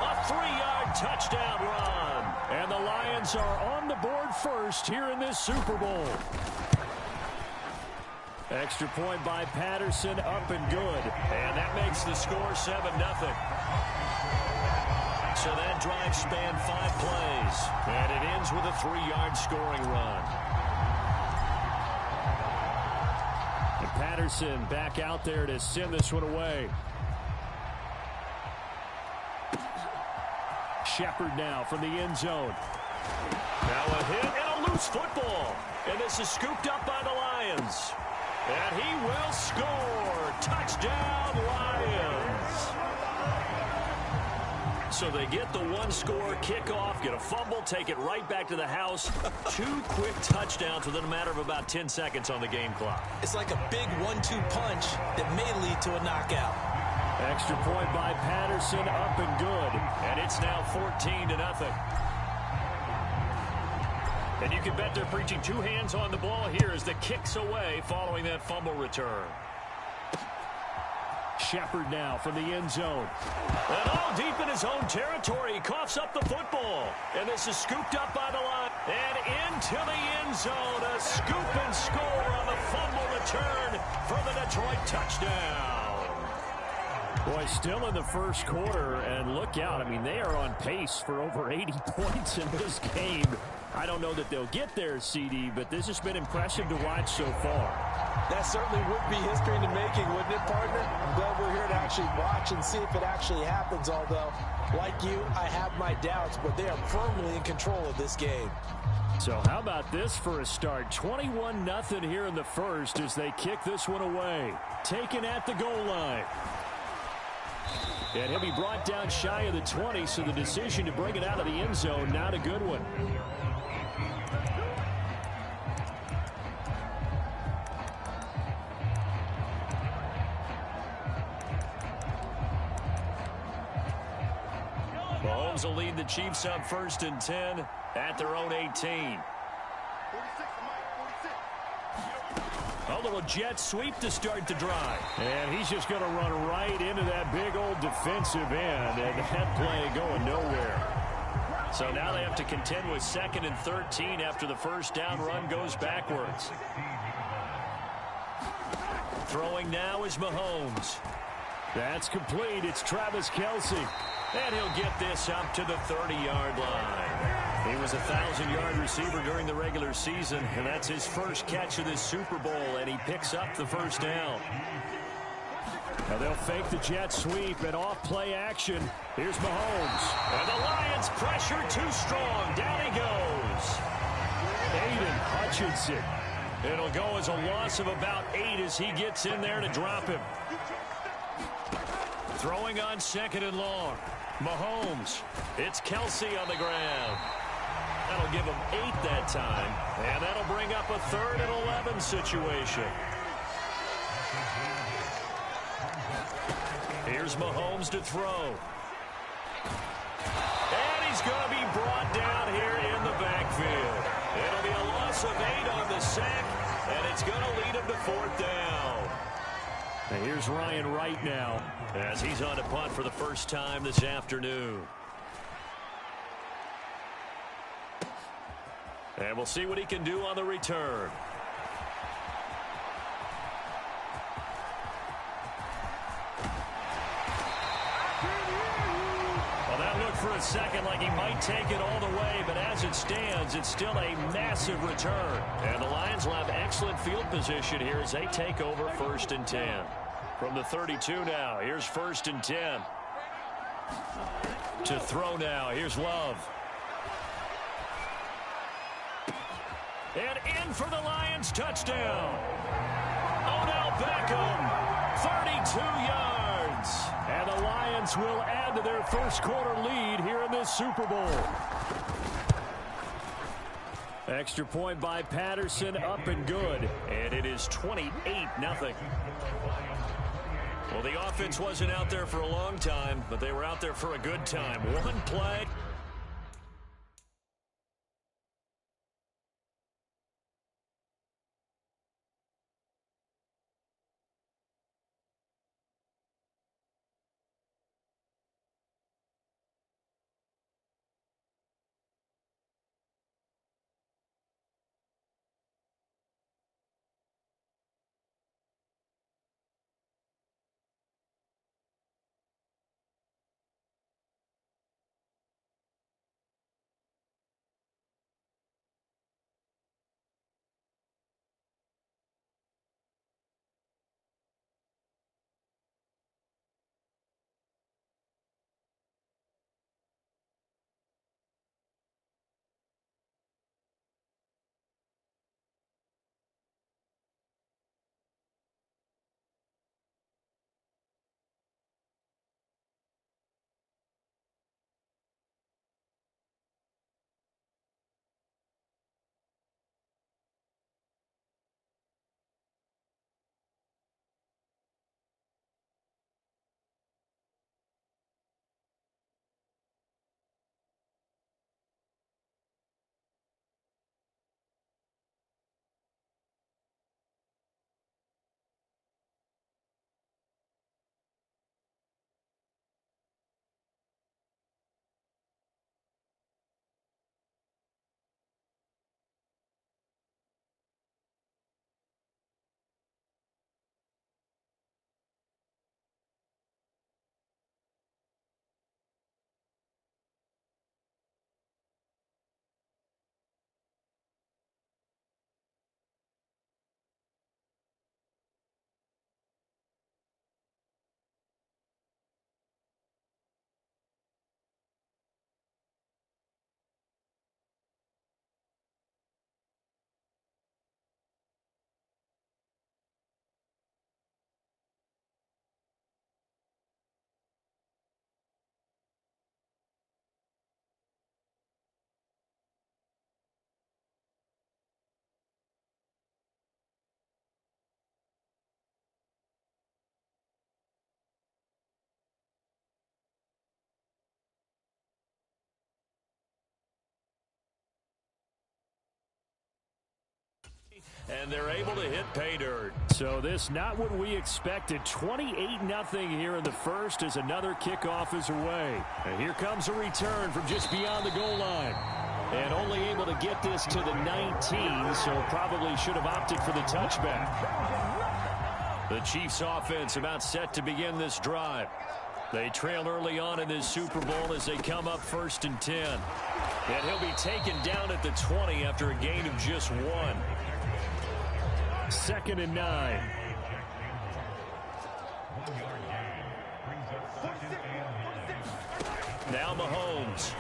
A 3-yard touchdown run. And the Lions are on the board first here in this Super Bowl. Extra point by Patterson, up and good. And that makes the score 7-0. So that drive spanned 5 plays. And it ends with a 3-yard scoring run. And Patterson back out there to send this one away. Shepard now from the end zone. Now a hit and a loose football. And this is scooped up by the Lions. And he will score. Touchdown, Lions. So they get the 1-score kickoff, get a fumble, take it right back to the house. 2 quick touchdowns within a matter of about 10 seconds on the game clock. It's like a big 1-2 punch that may lead to a knockout. Extra point by Patterson, up and good. And it's now 14-0. And you can bet they're preaching 2 hands on the ball here as the kick's away following that fumble return. Shepard now from the end zone. And all deep in his own territory, he coughs up the football. And this is scooped up by the line. And into the end zone, a scoop and score on the fumble return for the Detroit touchdown. Boy, still in the first quarter, and look out. I mean, they are on pace for over 80 points in this game. I don't know that they'll get there, CD, but this has been impressive to watch so far. That certainly would be history in the making, wouldn't it, partner? I'm glad we're here to actually watch and see if it actually happens, although, like you, I have my doubts, but they are firmly in control of this game. So how about this for a start? 21-0 here in the first as they kick this one away. Taken at the goal line. And he'll be brought down shy of the 20, so the decision to bring it out of the end zone, not a good one. Mahomes will lead the Chiefs up 1st and 10 at their own 18. A little jet sweep to start the drive. And he's just going to run right into that big old defensive end, and that play going nowhere. So now they have to contend with 2nd and 13 after the first down run goes backwards. Throwing now is Mahomes. That's complete. It's Travis Kelce. And he'll get this up to the 30-yard line. He was a 1,000-yard receiver during the regular season, and that's his first catch of this Super Bowl, and he picks up the first down. Now they'll fake the jet sweep and off play action. Here's Mahomes. And the Lions pressure too strong. Down he goes. Aiden Hutchinson. It'll go as a loss of about 8 as he gets in there to drop him. Throwing on 2nd and long. Mahomes. It's Kelsey on the ground. That'll give him 8 that time. And that'll bring up a 3rd and 11 situation. Here's Mahomes to throw. And he's going to be brought down here in the backfield. It'll be a loss of 8 on the sack, and it's going to lead him to 4th down. And here's Ryan Wright now, as he's on to punt for the first time this afternoon. And we'll see what he can do on the return. Well, that looked for a second like he might take it all the way, but as it stands, it's still a massive return. And the Lions will have excellent field position here as they take over 1st and 10. From the 32 now, here's 1st and 10. To throw now, here's Love. And in for the Lions, touchdown. Odell Beckham, 32 yards. And the Lions will add to their first quarter lead here in this Super Bowl. Extra point by Patterson, up and good. And it is 28-0. Well, the offense wasn't out there for a long time, but they were out there for a good time. One play. And they're able to hit pay dirt. So this not what we expected. 28-0 here in the first as another kickoff is away. And here comes a return from just beyond the goal line. And only able to get this to the 19, so probably should have opted for the touchback. The Chiefs offense about set to begin this drive. They trail early on in this Super Bowl as they come up 1st and 10. And he'll be taken down at the 20 after a gain of just 1. 2nd and 9. Now Mahomes.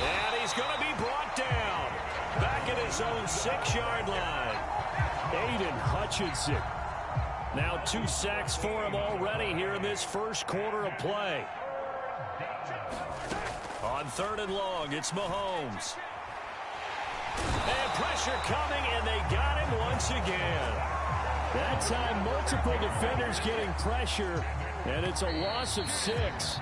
And he's going to be brought down. Back at his own 6-yard line. Aiden Hutchinson. Now 2 sacks for him already here in this first quarter of play. On 3rd and long, it's Mahomes. And pressure coming, and they got him once again. That time, multiple defenders getting pressure, and it's a loss of 6.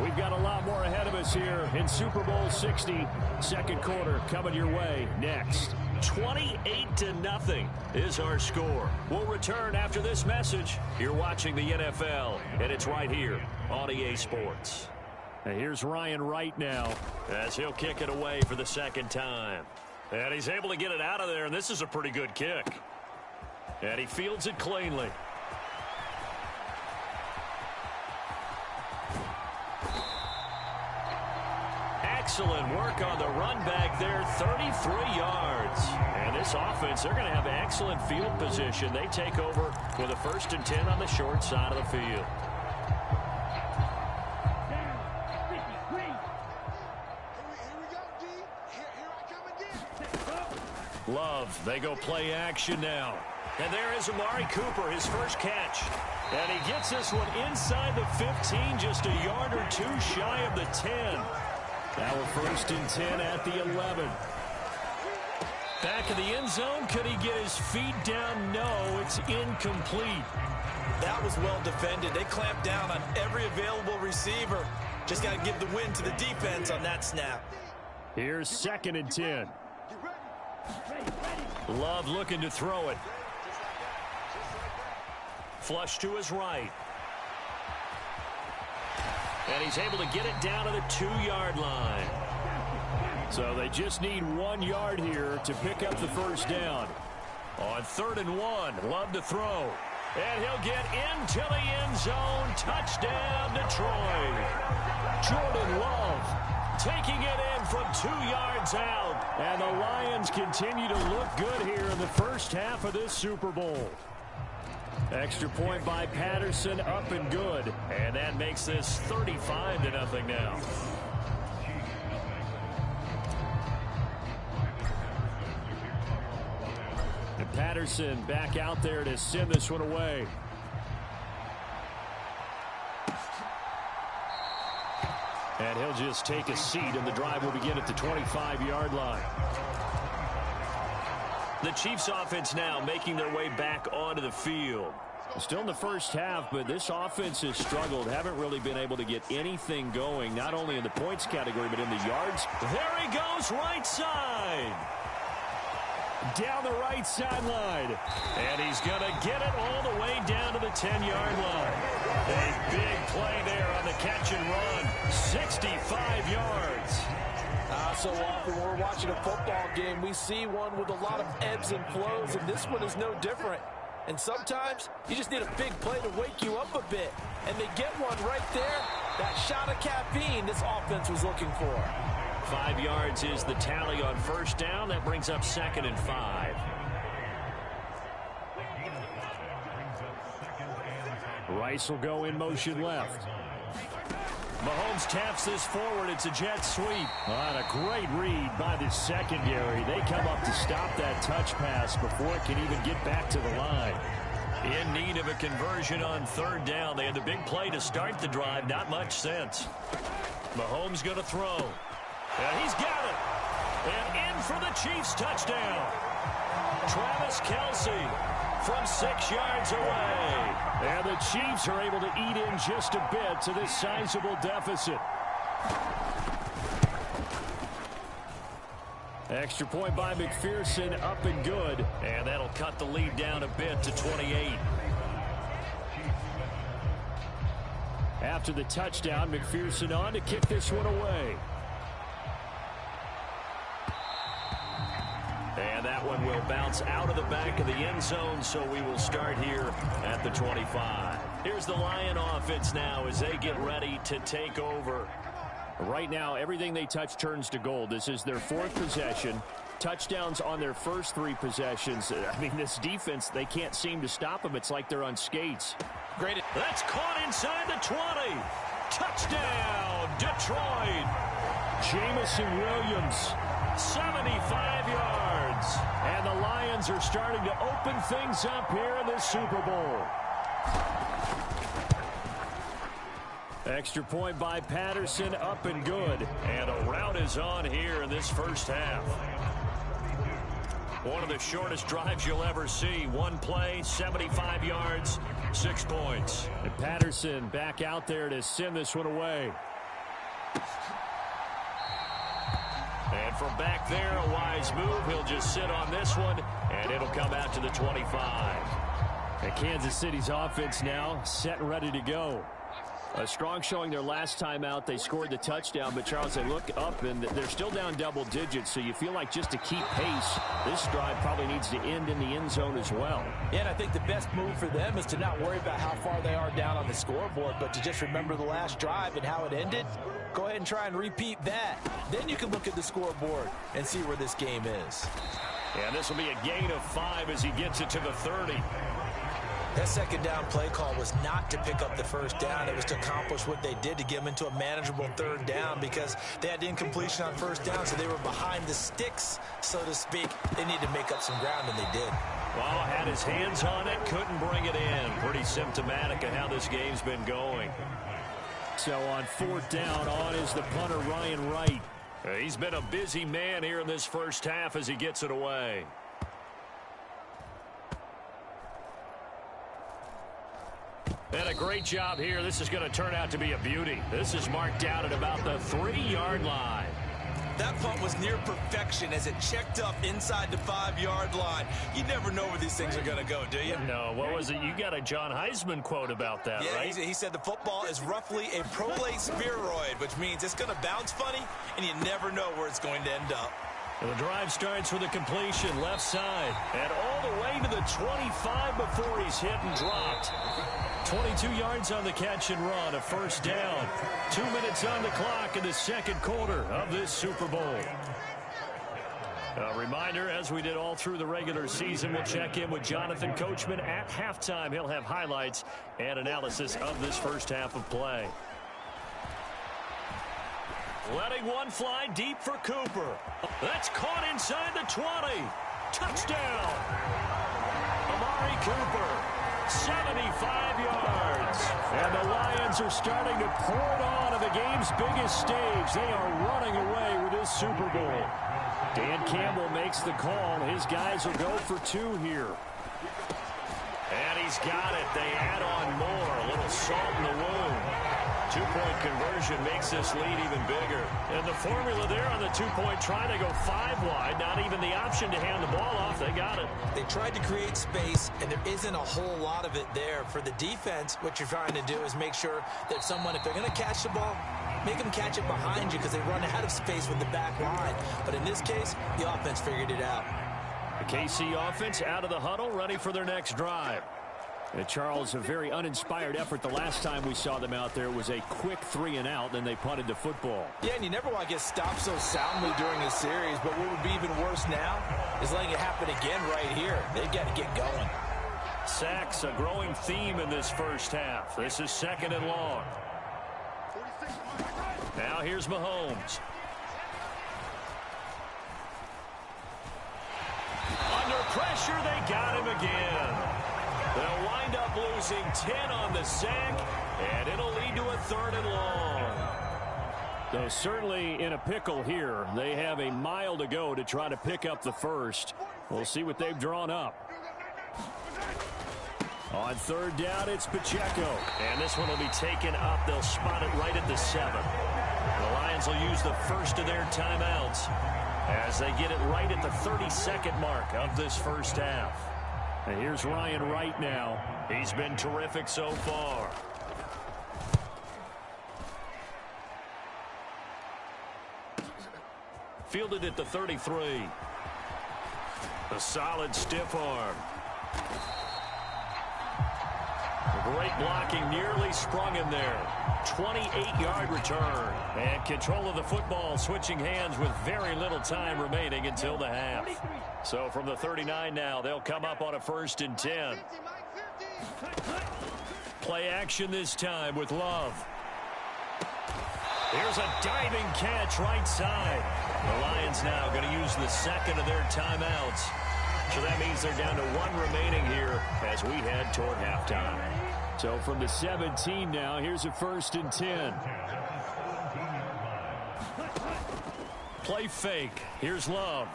We've got a lot more ahead of us here in Super Bowl 60. Second quarter coming your way next. 28-0 is our score. We'll return after this message. You're watching the NFL, and it's right here on EA Sports. And here's Ryan Wright now, as he'll kick it away for the second time. And he's able to get it out of there, and this is a pretty good kick. And he fields it cleanly. Excellent work on the run back there, 33 yards. And this offense, they're going to have excellent field position. They take over with a 1st and 10 on the short side of the field. Love, they go play action now. And there is Amari Cooper, his first catch. And he gets this one inside the 15, just a yard or 2 shy of the 10. Now a 1st and 10 at the 11. Back in the end zone, could he get his feet down? No, it's incomplete. That was well defended. They clamped down on every available receiver. Just got to give the win to the defense on that snap. Here's 2nd and 10. Love looking to throw it. Flush to his right. And he's able to get it down to the 2-yard line. So they just need 1 yard here to pick up the first down. On 3rd and 1, Love to throw. And he'll get into the end zone. Touchdown, Detroit. Jordan Love taking it in from 2 yards out. And the Lions continue to look good here in the first half of this Super Bowl. Extra point by Patterson, up and good. And that makes this 35-0 now. And Patterson back out there to send this one away. And he'll just take a seat, and the drive will begin at the 25-yard line. The Chiefs offense now making their way back onto the field. Still in the first half, but this offense has struggled. Haven't really been able to get anything going, not only in the points category, but in the yards. There he goes, right side. Down the right sideline. And he's going to get it all the way down to the 10-yard line. A big play there on the catch and run. 65 yards. So often when we're watching a football game, we see one with a lot of ebbs and flows, and this one is no different. And sometimes you just need a big play to wake you up a bit. And they get one right there. That shot of caffeine this offense was looking for. 5 yards is the tally on first down. That brings up 2nd and 5. Rice will go in motion left. Mahomes taps this forward. It's a jet sweep. And a great read by the secondary. They come up to stop that touch pass before it can even get back to the line. In need of a conversion on 3rd down. They had the big play to start the drive. Not much sense. Mahomes going to throw. And he's got it. And in for the Chiefs touchdown. Travis Kelce from 6 yards away. And the Chiefs are able to eat in just a bit to this sizable deficit. Extra point by McPherson, up and good. And that'll cut the lead down a bit to 28. After the touchdown, McPherson on to kick this one away. And that one will bounce out of the back of the end zone, so we will start here at the 25. Here's the Lion offense now as they get ready to take over. Right now, everything they touch turns to gold. This is their 4th possession. Touchdowns on their first 3 possessions. I mean, this defense, they can't seem to stop them. It's like they're on skates. Great. That's caught inside the 20. Touchdown, Detroit. Jamison Williams 75 yards. And the Lions are starting to open things up here in this Super Bowl. Extra point by Patterson, up and good. And a rout is on here in this first half. One of the shortest drives you'll ever see. One play, 75 yards, 6 points. And Patterson back out there to send this one away. And from back there, a wise move. He'll just sit on this one, and it'll come out to the 25. And Kansas City's offense now set and ready to go. A strong showing their last time out. They scored the touchdown, but Charles, they look up and they're still down double digits, so you feel like just to keep pace, this drive probably needs to end in the end zone as well. Yeah, and I think the best move for them is to not worry about how far they are down on the scoreboard, but to just remember the last drive and how it ended. Go ahead and try and repeat that. Then you can look at the scoreboard and see where this game is. And this will be a gain of 5 as he gets it to the 30. That second down play call was not to pick up the first down. It was to accomplish what they did, to get them into a manageable third down, because they had incompletion on first down, so they were behind the sticks, so to speak. They needed to make up some ground, and they did. Well, had his hands on it, couldn't bring it in. Pretty symptomatic of how this game's been going. So on fourth down, on is the punter, Ryan Wright. He's been a busy man here in this first half as he gets it away. And a great job here. This is going to turn out to be a beauty. This is marked out at about the 3-yard line. That punt was near perfection as it checked up inside the 5-yard line. You never know where these things are going to go, do you? No, what was it? You got a John Heisman quote about that, yeah, right? He said the football is roughly a prolate spheroid, which means it's going to bounce funny, and you never know where it's going to end up. And the drive starts with a completion left side. And all the way to the 25 before he's hit and dropped. 22 yards on the catch and run, a first down. 2 minutes on the clock in the second quarter of this Super Bowl. A reminder, as we did all through the regular season, we'll check in with Jonathan Coachman at halftime. He'll have highlights and analysis of this first half of play. Letting one fly deep for Cooper. That's caught inside the 20. Touchdown. Amari Cooper, 75 yards. And the Lions are starting to pour it on the game's biggest stage. They are running away with this Super Bowl. Dan Campbell makes the call. His guys will go for 2 here. And he's got it. They add on more. A little salt in the wound. 2-point conversion makes this lead even bigger. And the formula there on the 2-point try to go 5 wide. Not even the option to hand the ball off. They got it. They tried to create space, and there isn't a whole lot of it there. For the defense, what you're trying to do is make sure that someone, if they're going to catch the ball, make them catch it behind you, because they run out of space with the back line. But in this case, the offense figured it out. The KC offense out of the huddle, ready for their next drive. And Charles, a very uninspired effort. The last time we saw them out there was a quick 3-and-out, then they punted the football. Yeah, and you never want to get stopped so soundly during a series, but what would be even worse now is letting it happen again right here. They've got to get going. Sacks, a growing theme in this first half. This is 2nd and long. Now here's Mahomes. Under pressure, they got him again. They'll wind up losing 10 on the sack, and it'll lead to a 3rd and long. Though certainly in a pickle here. They have a mile to go to try to pick up the first. We'll see what they've drawn up. On 3rd down, it's Pacheco. And this one will be taken up. They'll spot it right at the 7. The Lions will use the first of their timeouts as they get it right at the 32nd mark of this first half. And here's Ryan Wright now. He's been terrific so far. Fielded at the 33. A solid stiff arm. Great blocking, nearly sprung him there. 28-yard return. And control of the football, switching hands with very little time remaining until the half. So from the 39 now, they'll come up on a 1st and 10. Play action this time with Love. Here's a diving catch right side. The Lions now going to use the second of their timeouts. So that means they're down to 1 remaining here as we head toward halftime. So from the 17 now, here's a 1st and 10. Play fake. Here's Love.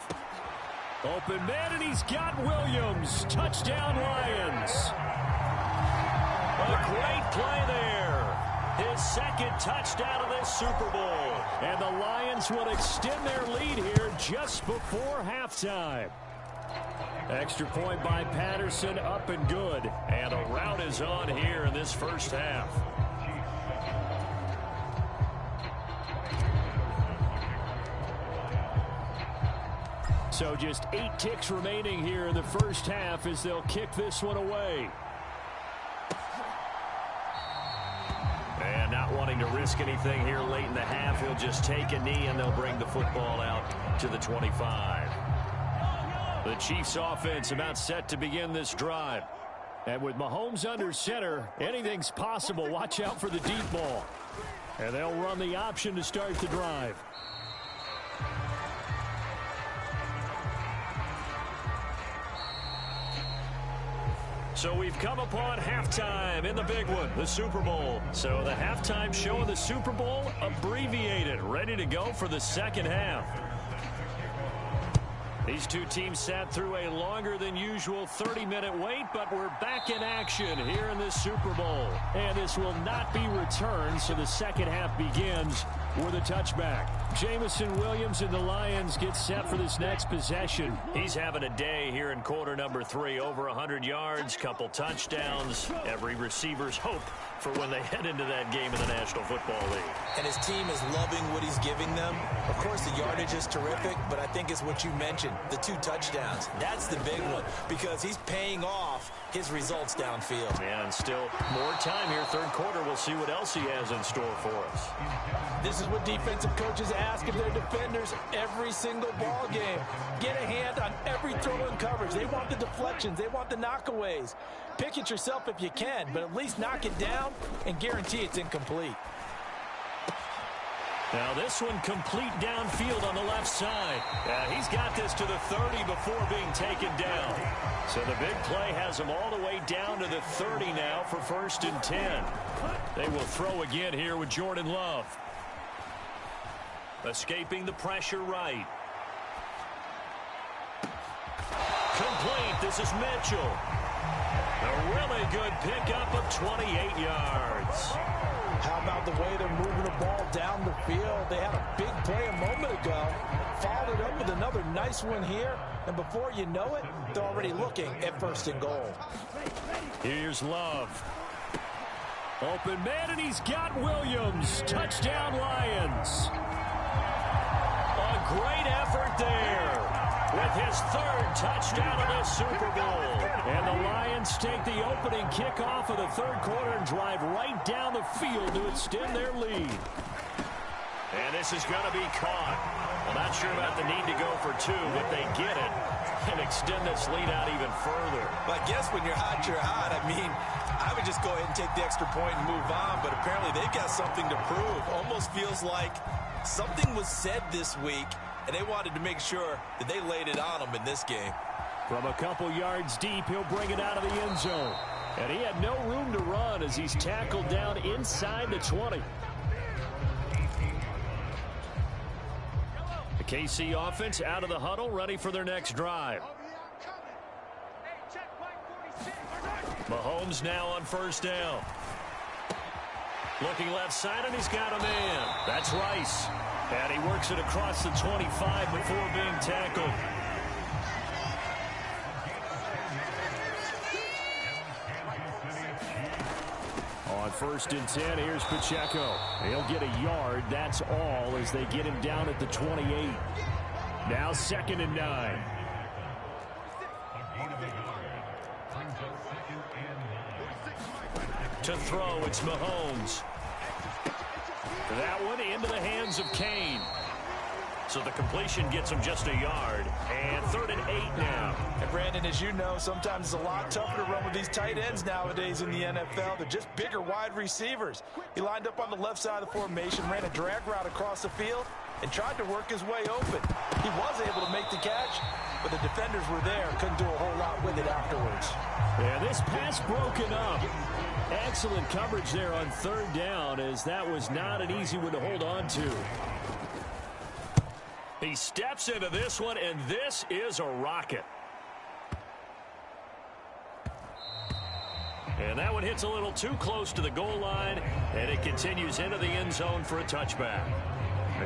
Open man, and he's got Williams. Touchdown, Lions. A great play there. His second touchdown of this Super Bowl. And the Lions will extend their lead here just before halftime. Extra point by Patterson, up and good. And a rout is on here in this first half. So just 8 ticks remaining here in the first half as they'll kick this one away. And not wanting to risk anything here late in the half, he'll just take a knee and they'll bring the football out to the 25. The Chiefs offense about set to begin this drive. And with Mahomes under center, anything's possible. Watch out for the deep ball. And they'll run the option to start the drive. So we've come upon halftime in the big one, the Super Bowl. So the halftime show of the Super Bowl abbreviated, ready to go for the second half. These two teams sat through a longer than usual 30-minute wait, but we're back in action here in this Super Bowl. And this will not be returned, so the second half begins with a touchback. Jamison Williams and the Lions get set for this next possession. He's having a day here in quarter number 3. Over 100 yards, couple touchdowns. Every receiver's hope for when they head into that game in the National Football League. And his team is loving what he's giving them. Of course, the yardage is terrific, but I think it's what you mentioned, the 2 touchdowns. That's the big one because he's paying off his results downfield. Yeah, and still more time here. Third quarter, we'll see what else he has in store for us. This is what defensive coaches ask of their defenders every single ball game. Get a hand on every throw in coverage. They want the deflections. They want the knockaways. Pick it yourself if you can, but at least knock it down and guarantee it's incomplete. Now this one complete downfield on the left side. He's got this to the 30 before being taken down. So the big play has him all the way down to the 30 now for 1st and 10. They will throw again here with Jordan Love. Escaping the pressure right. Complete. This is Mitchell. A really good pickup of 28 yards. How about the way they're moving the ball down the field? They had a big play a moment ago. Followed it up with another nice one here. And before you know it, they're already looking at 1st and goal. Here's Love. Open man, and he's got Williams. Touchdown, Lions. A great effort there with his 3rd touchdown of this Super Bowl. And the Lions take the opening kickoff of the 3rd quarter and drive right down the field to extend their lead. And this is going to be caught. Well, not sure about the need to go for 2, but they get it and extend this lead out even further. But I guess when you're hot, you're hot. I mean, I would just go ahead and take the extra point and move on, but apparently they've got something to prove. Almost feels like something was said this week, and they wanted to make sure that they laid it on them in this game. From a couple yards deep, he'll bring it out of the end zone. And he had no room to run as he's tackled down inside the 20. The KC offense out of the huddle, ready for their next drive. Mahomes now on 1st down. Looking left side, and he's got a man. That's Rice. And he works it across the 25 before being tackled. On 1st and 10, here's Pacheco. He'll get a yard. That's all as they get him down at the 28. Now 2nd and 9. To throw, it's Mahomes. That one into the hands of Kane. So the completion gets him just a yard. And 3rd and 8 now. And Brandon, as you know, sometimes it's a lot tougher to run with these tight ends nowadays in the NFL. They're just bigger wide receivers. He lined up on the left side of the formation, ran a drag route across the field, and tried to work his way open. He was able to make the catch, but the defenders were there, couldn't do a whole lot with it afterwards. Yeah, this pass broken up. Excellent coverage there on 3rd down, as that was not an easy one to hold on to. He steps into this one, and this is a rocket. And that one hits a little too close to the goal line, and it continues into the end zone for a touchback.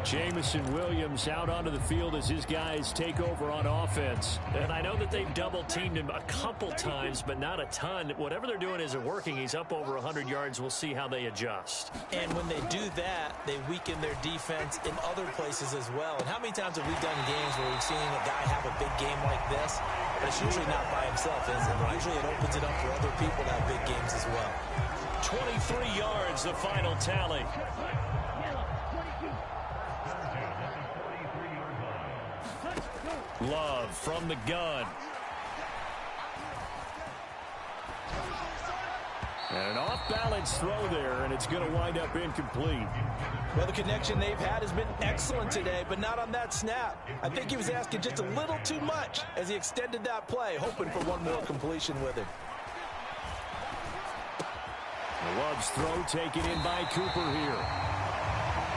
Jamison Williams out onto the field as his guys take over on offense. And I know that they've double-teamed him a couple times, but not a ton. Whatever they're doing isn't working. He's up over 100 yards. We'll see how they adjust. And when they do that, they weaken their defense in other places as well. And how many times have we done games where we've seen a guy have a big game like this? But it's usually not by himself, is it? Usually it opens it up for other people to have big games as well. 23 yards, the final tally. Love from the gun. And an off-balance throw there, and it's going to wind up incomplete. Well, the connection they've had has been excellent today, but not on that snap. I think he was asking just a little too much as he extended that play, hoping for one more completion with it. Love's throw taken in by Cooper here.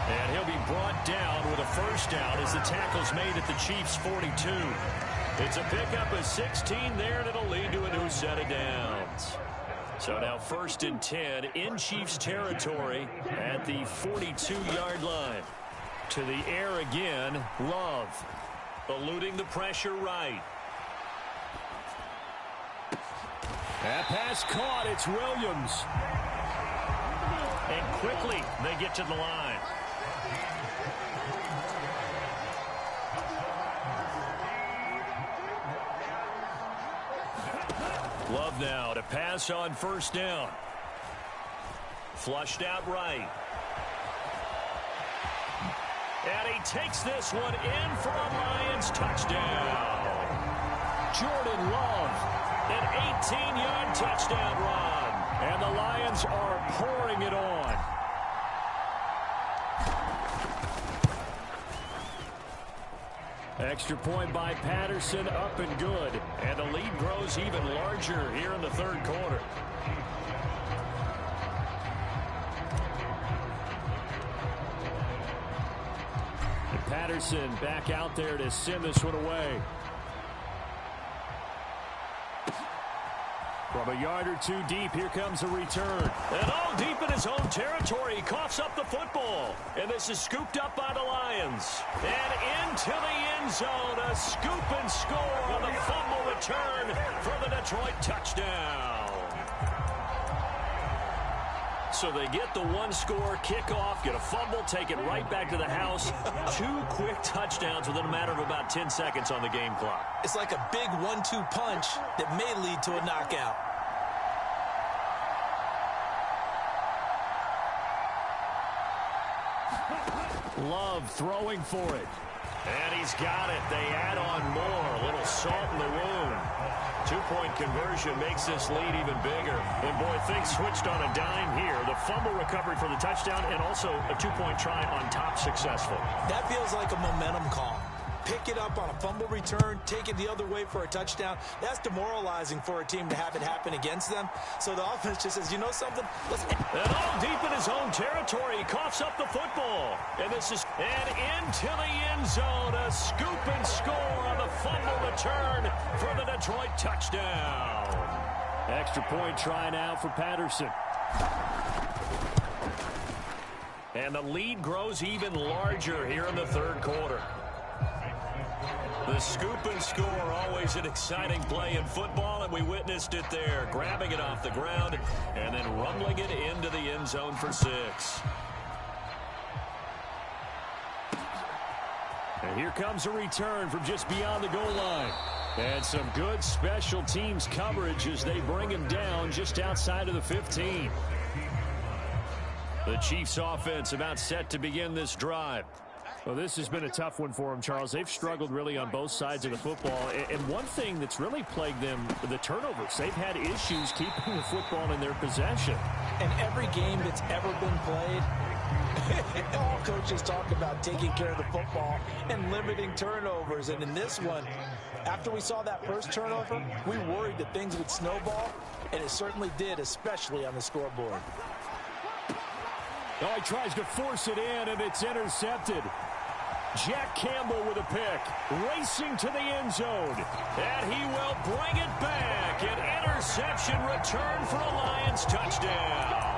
And he'll be brought down with a first down as the tackle's made at the Chiefs' 42. It's a pickup of 16 there, and it'll lead to a new set of downs. So now 1st and 10 in Chiefs territory at the 42-yard line. To the air again, Love. Eluding the pressure right. That pass caught. It's Williams. And quickly they get to the line. Love now to pass on 1st down. Flushed out right. And he takes this one in for a Lions touchdown. Jordan Love. An 18-yard touchdown run. And the Lions are pouring it on. Extra point by Patterson, up and good. And the lead grows even larger here in the 3rd quarter. And Patterson back out there to send this one away. From a yard or two deep, here comes a return. And all deep in his own territory, he coughs up the football. And this is scooped up by the Lions. And into the end zone, a scoop and score on the fumble return for the Detroit touchdown. So they get the one-score kickoff, get a fumble, take it right back to the house. 2 quick touchdowns within a matter of about 10 seconds on the game clock. It's like a big 1-2 punch that may lead to a knockout. Love throwing for it. And he's got it. They add on more. A little salt in the wound. 2-point conversion makes this lead even bigger. And, boy, things switched on a dime here. The fumble recovery for the touchdown and also a 2-point try on top successful. That feels like a momentum call. Pick it up on a fumble return, take it the other way for a touchdown. That's demoralizing for a team to have it happen against them. So the offense just says, you know something? And all deep in his own territory, he coughs up the football. And this is into the end zone. A scoop and score on the fumble return for the Detroit touchdown. Extra point try now for Patterson. And the lead grows even larger here in the 3rd quarter. The scoop and score, always an exciting play in football, and we witnessed it there, grabbing it off the ground and then rumbling it into the end zone for 6. And here comes a return from just beyond the goal line. And some good special teams coverage as they bring him down just outside of the 15. The Chiefs offense about set to begin this drive. Well, this has been a tough one for them, Charles. They've struggled really on both sides of the football. And one thing that's really plagued them, the turnovers. They've had issues keeping the football in their possession. And every game that's ever been played, all coaches talk about taking care of the football and limiting turnovers. And in this one, after we saw that first turnover, we worried that things would snowball, and it certainly did, especially on the scoreboard. Oh, he tries to force it in, and it's intercepted. Jack Campbell with a pick, racing to the end zone, and he will bring it back. An interception return for a Lions touchdown.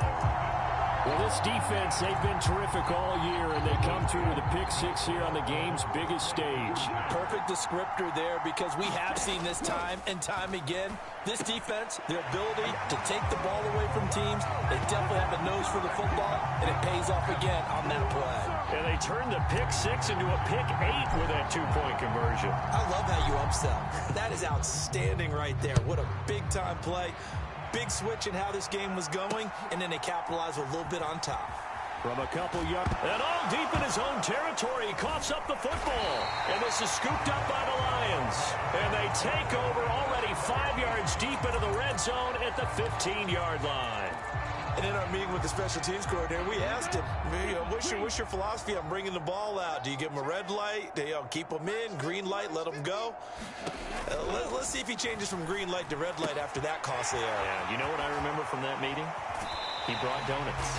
Well, this defense, they've been terrific all year, and they come through with a pick six here on the game's biggest stage. Perfect descriptor there, because we have seen this time and time again. This defense, their ability to take the ball away from teams, they definitely have a nose for the football, and it pays off again on that play. And they turned the pick six into a pick 8 with that two-point conversion. I love how you upsell. That is outstanding right there. What a big-time play. Big switch in how this game was going, and then they capitalized a little bit on top. From a couple yards, and all deep in his own territory, he coughs up the football. And this is scooped up by the Lions. And they take over already 5 yards deep into the red zone at the 15-yard line. And in our meeting with the special teams coordinator, we asked him, what's your philosophy on bringing the ball out? Do you give them a red light? Do you keep them in? Green light, let them go? Let's see if he changes from green light to red light after that costly error. Yeah, you know what I remember from that meeting? He brought donuts.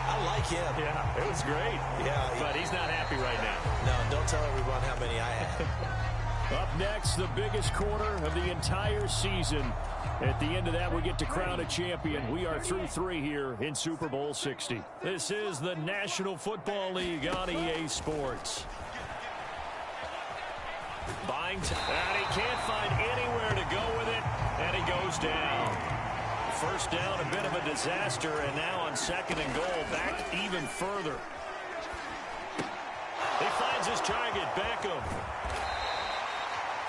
I like him. Yeah, it was great. Yeah, but he's not happy right now. No, don't tell everyone how many I had. Up next, the biggest quarter of the entire season. At the end of that, we get to crown a champion. We are through 3 here in Super Bowl 60. This is the National Football League on EA Sports. And he can't find anywhere to go with it, and he goes down. First down, a bit of a disaster, and now on 2nd and goal, back even further. He finds his target, Beckham.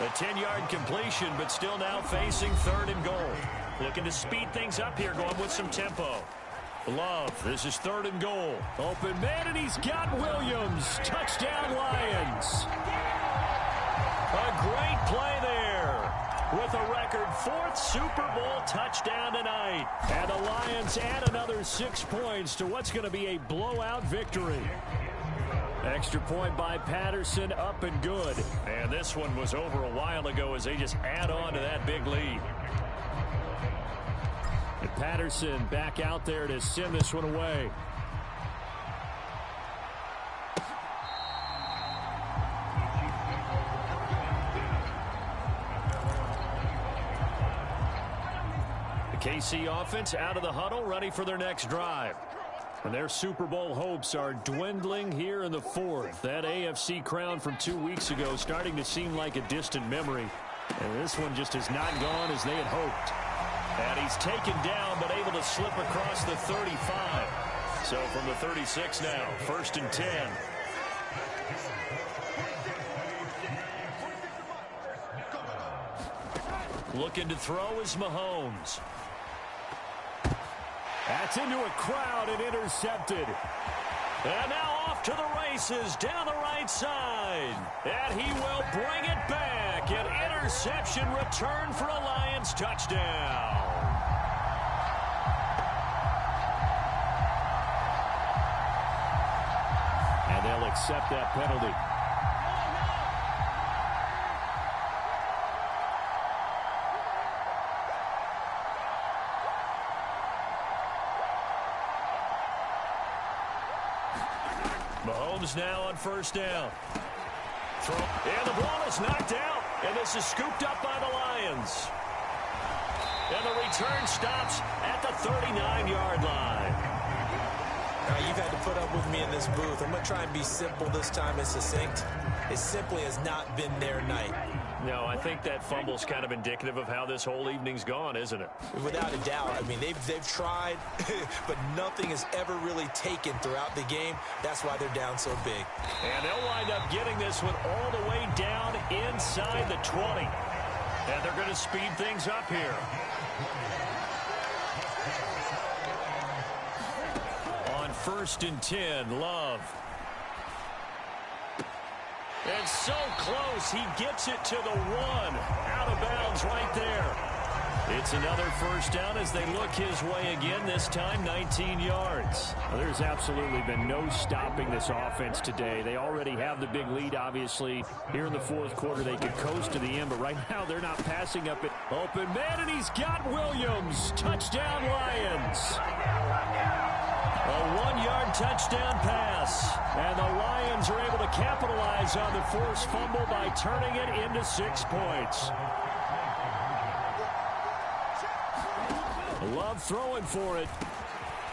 A 10-yard completion, but still now facing 3rd and goal. Looking to speed things up here, going with some tempo. Love, this is 3rd and goal. Open man, and he's got Williams. Touchdown, Lions. A great play there with a record 4th Super Bowl touchdown tonight. And the Lions add another 6 points to what's going to be a blowout victory. Extra point by Patterson, up and good. And this one was over a while ago as they just add on to that big lead. And Patterson back out there to send this one away. KC offense out of the huddle, ready for their next drive. And their Super Bowl hopes are dwindling here in the 4th. That AFC crown from 2 weeks ago starting to seem like a distant memory. And this one just has not gone as they had hoped. And he's taken down, but able to slip across the 35. So from the 36 now, 1st and 10. Looking to throw is Mahomes. That's into a crowd and intercepted. And now off to the races down the right side. And he will bring it back. An interception return for a Lions touchdown. And they'll accept that penalty. Mahomes now on 1st down. And the ball is knocked out. And this is scooped up by the Lions. And the return stops at the 39-yard line. Now, you've had to put up with me in this booth. I'm going to try and be simple this time and succinct. It simply has not been their night. No, I think that fumble's kind of indicative of how this whole evening's gone, isn't it? Without a doubt. I mean, they've tried, but nothing has ever really taken throughout the game. That's why they're down so big. And they'll wind up getting this one all the way down inside the 20. And they're going to speed things up here. On 1st and 10, Love. And so close, he gets it to the 1. Out of bounds right there. It's another first down as they look his way again, this time 19 yards. Well, there's absolutely been no stopping this offense today. They already have the big lead, obviously. Here in the fourth quarter, they could coast to the end, but right now they're not passing up it. Open man, and he's got Williams. Touchdown, Lions. A 1-yard touchdown pass. And the Lions are able to capitalize on the forced fumble by turning it into 6 points. Love throwing for it.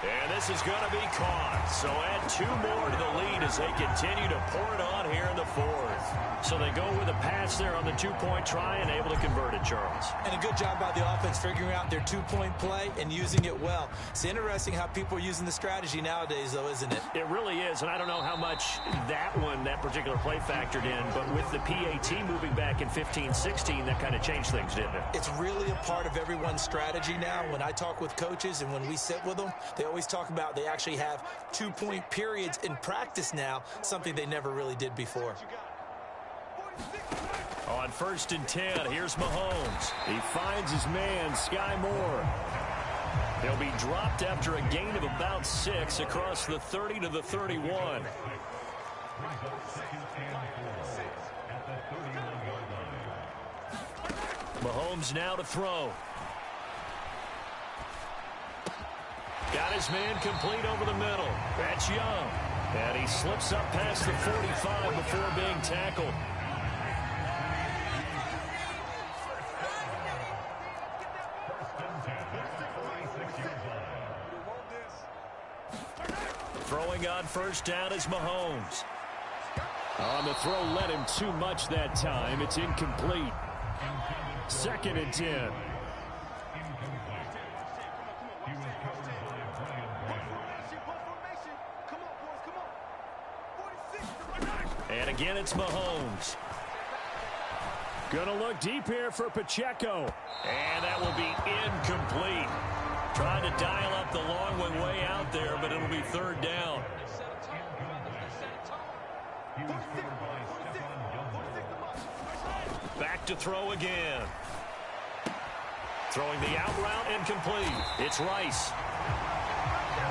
And this is going to be caught. So add 2 more to the lead as they continue to pour it on here in the fourth. So they go with a pass there on the 2-point try and able to convert it, Charles. And a good job by the offense figuring out their 2-point play and using it well. It's interesting how people are using the strategy nowadays, though, isn't it? It really is, and I don't know how much that particular play factored in, but with the PAT moving back in 15-16, that kind of changed things, didn't it? It's really a part of everyone's strategy now. When I talk with coaches and when we sit with them, they always talk about they actually have 2-point periods in practice now, something they never really did before. On 1st and 10, here's Mahomes. He finds his man, Sky Moore. He'll be dropped after a gain of about 6 across the 30 to the 31. Mahomes now to throw. Got his man complete over the middle. That's Young. And he slips up past the 45 before being tackled. Throwing on 1st down is Mahomes. On the throw, led him too much that time. It's incomplete. 2nd and 10. And again, it's Mahomes. Gonna look deep here for Pacheco. And that will be incomplete. Trying to dial up the long one way out there, but it'll be 3rd down. Back to throw again. Throwing the out route, incomplete. It's Rice.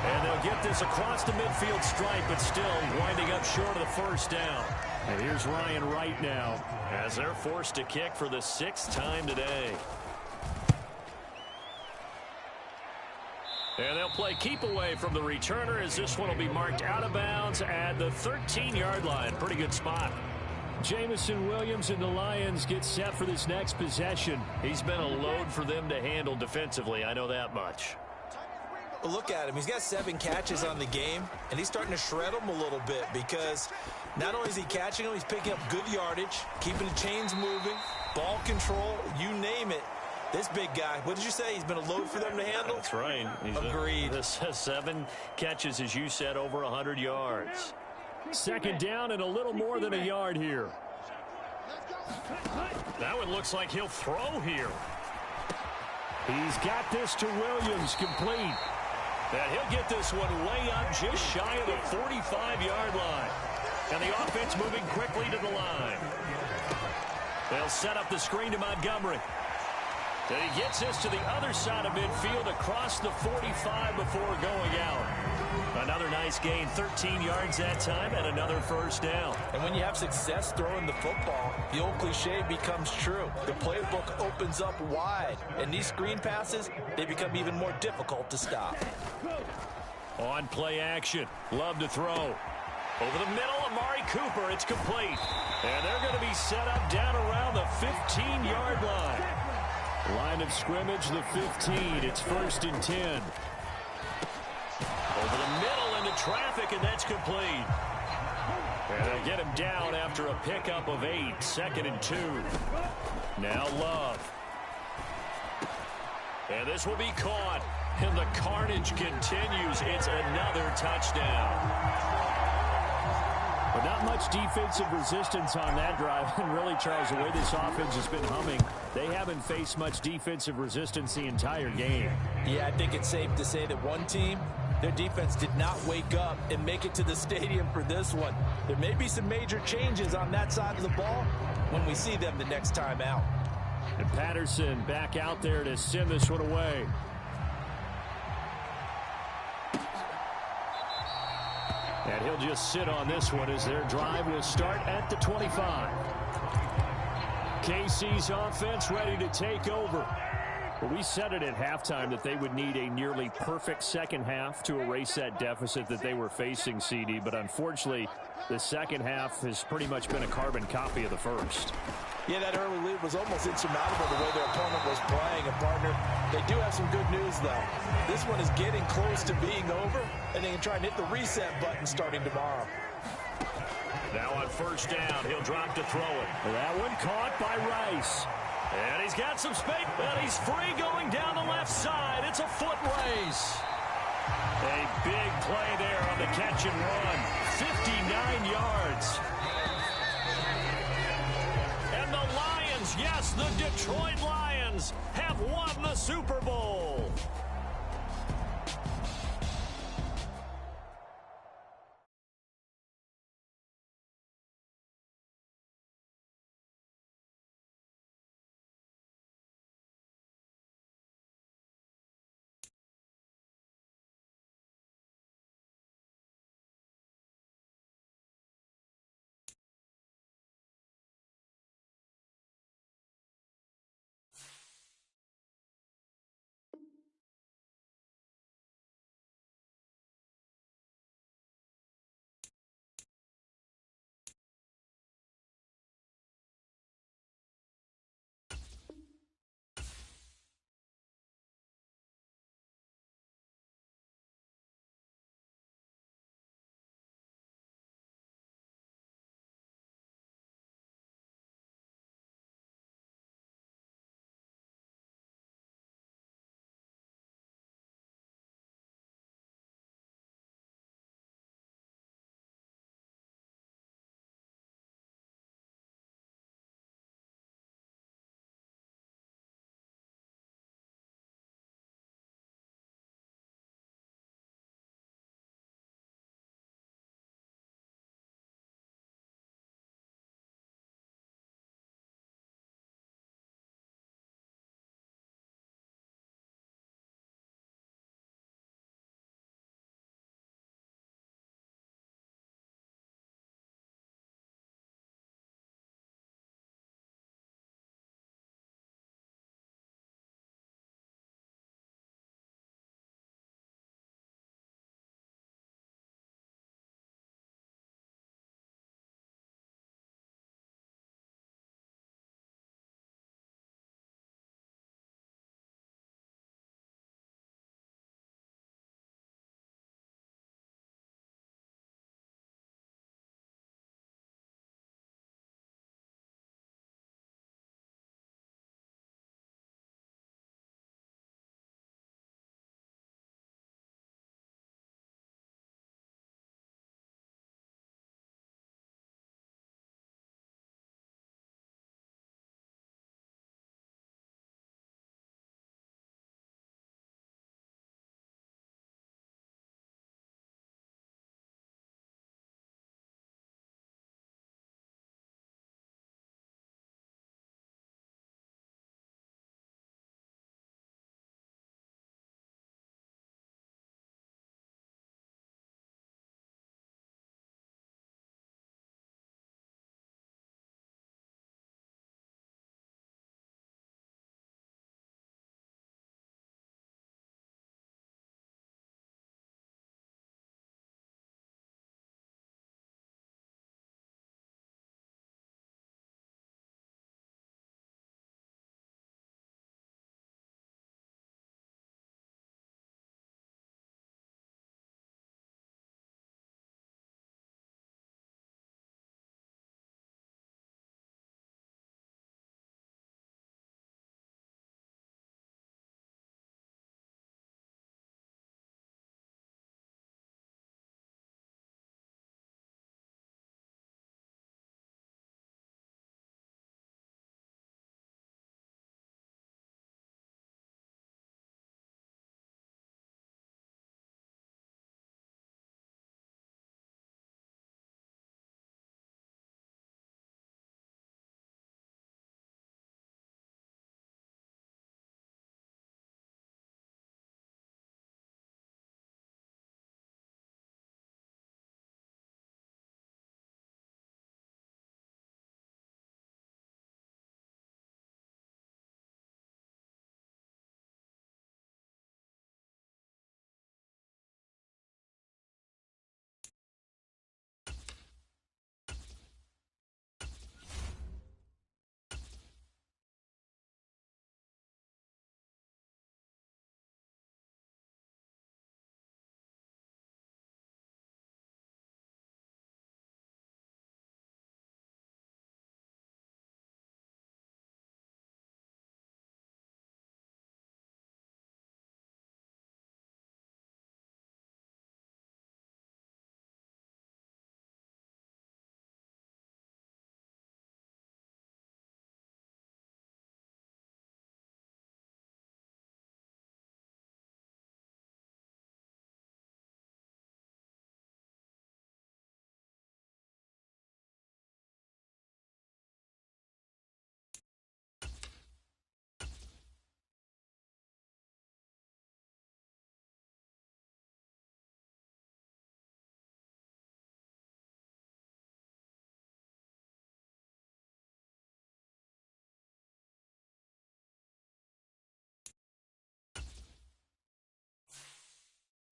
And they'll get this across the midfield stripe, but still winding up short of the 1st down. And here's Ryan Wright now, as they're forced to kick for the 6th time today. And they'll play keep away from the returner as this one will be marked out of bounds at the 13-yard line. Pretty good spot. Jamison Williams and the Lions get set for this next possession. He's been a load for them to handle defensively, I know that much. Well, look at him. He's got 7 catches on the game, and he's starting to shred them a little bit because not only is he catching them, he's picking up good yardage, keeping the chains moving, ball control, you name it. This big guy, what did you say? He's been a load for them to handle? That's right. Agreed. This has 7 catches, as you said, over 100 yards. 2nd down and a little more than a yard here. That one looks like he'll throw here. He's got this to Williams, complete. And he'll get this one way up just shy of the 45-yard line. And the offense moving quickly to the line. They'll set up the screen to Montgomery. And he gets this to the other side of midfield across the 45 before going out. Another nice gain, 13 yards that time, and another 1st down. And when you have success throwing the football, the old cliche becomes true. The playbook opens up wide, and these screen passes, they become even more difficult to stop. On play action, Love to throw. Over the middle, Amari Cooper, it's complete. And they're going to be set up down around the 15-yard line. Line of scrimmage, the 15. It's 1st and 10. Over the middle into traffic, and that's complete. And they'll get him down after a pickup of 8. 2nd and 2. Now Love. And this will be caught. And the carnage continues. It's another touchdown. But not much defensive resistance on that drive. And really, Charles, the way this offense has been humming, they haven't faced much defensive resistance the entire game. Yeah, I think it's safe to say that one team Their defense did not wake up and make it to the stadium for this one. There may be some major changes on that side of the ball when we see them the next time out. And Patterson back out there to send this one away. And he'll just sit on this one as their drive will start at the 25. KC's offense ready to take over. Well, we said it at halftime that they would need a nearly perfect second half to erase that deficit that they were facing, CD. But unfortunately, the second half has pretty much been a carbon copy of the first. Yeah, that early lead was almost insurmountable the way their opponent was playing. And, partner, they do have some good news, though. This one is getting close to being over, and they can try and hit the reset button starting tomorrow. Now on first down, he'll drop to throw it. That one caught by Rice. And he's got some space, but he's free going down the left side. It's a foot race. A big play there on the catch and run. 59 yards. And the Lions, yes, the Detroit Lions have won the Super Bowl.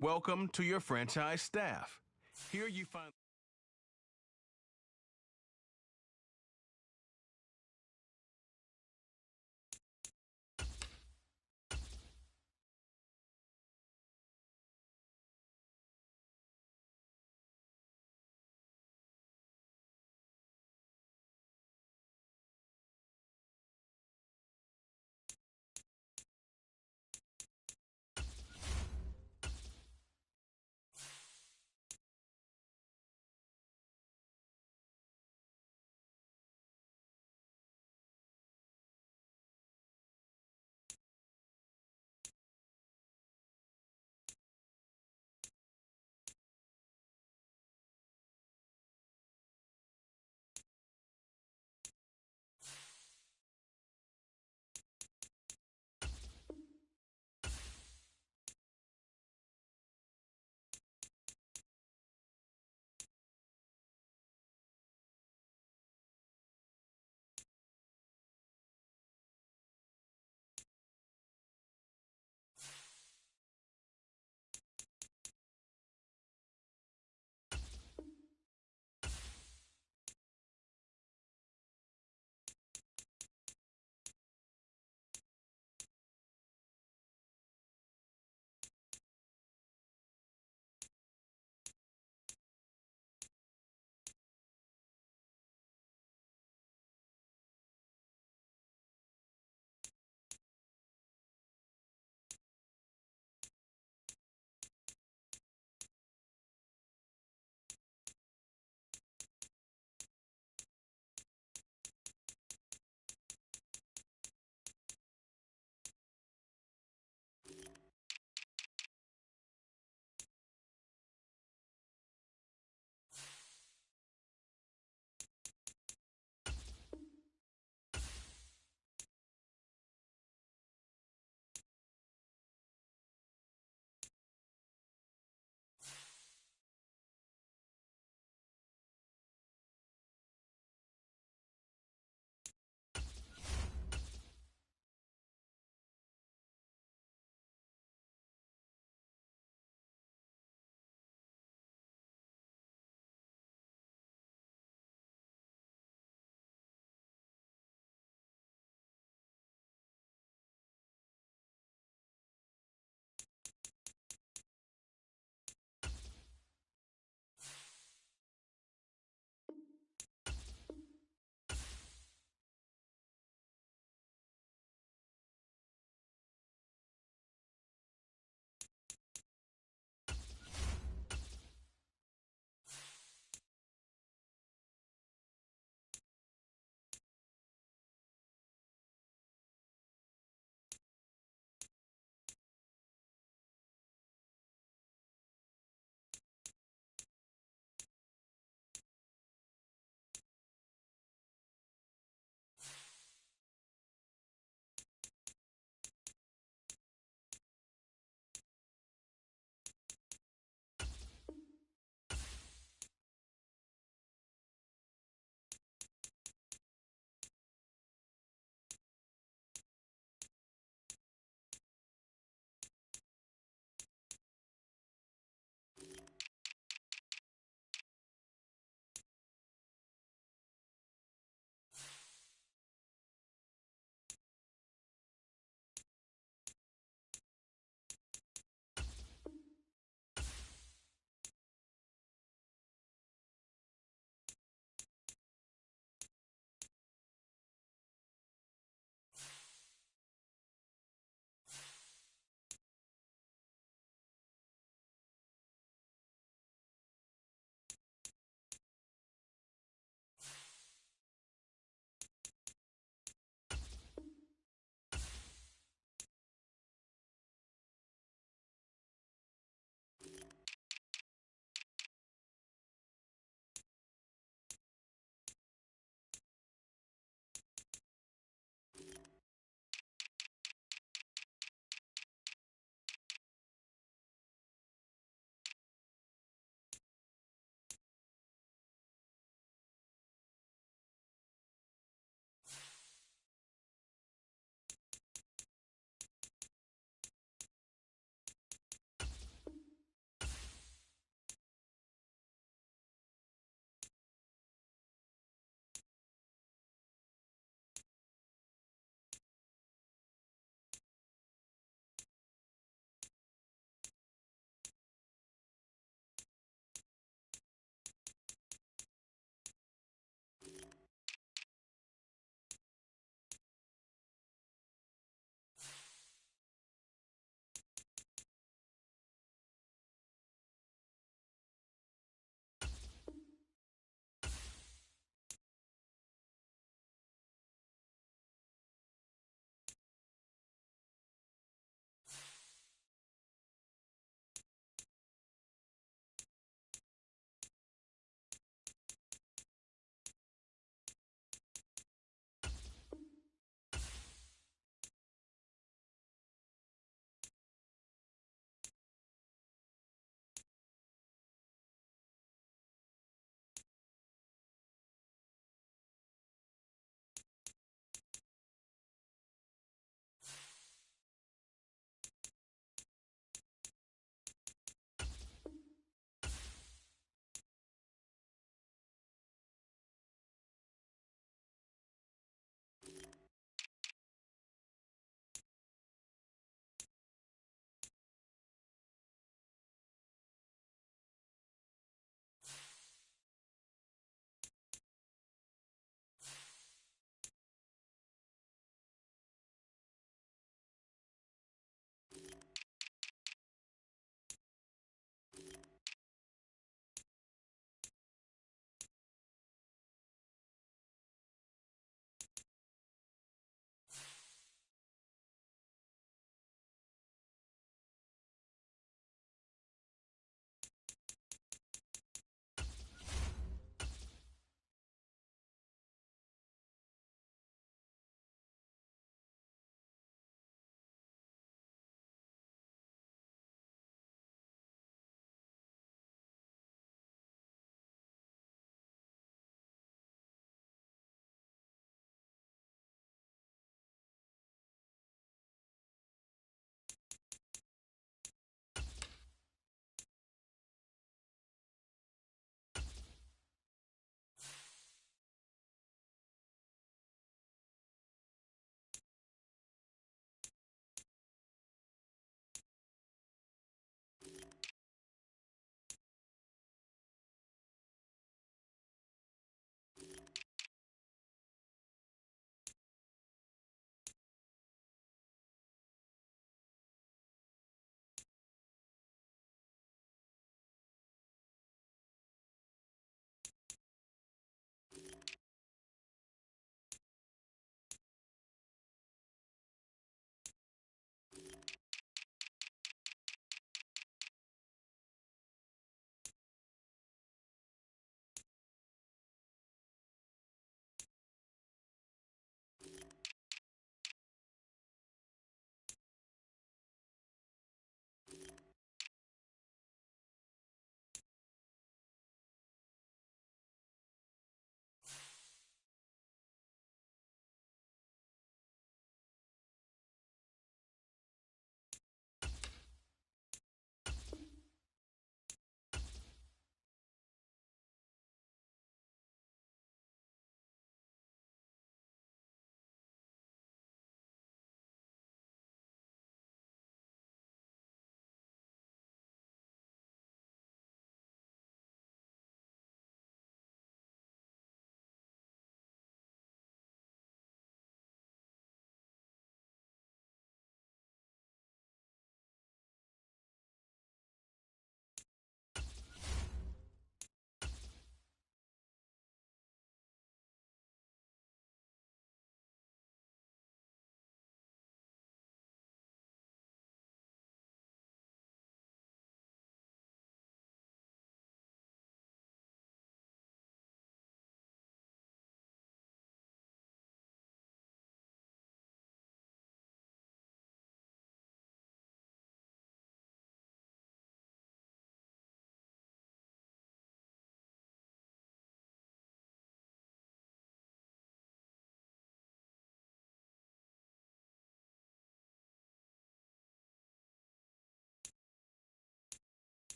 Welcome to your franchise staff. Here you find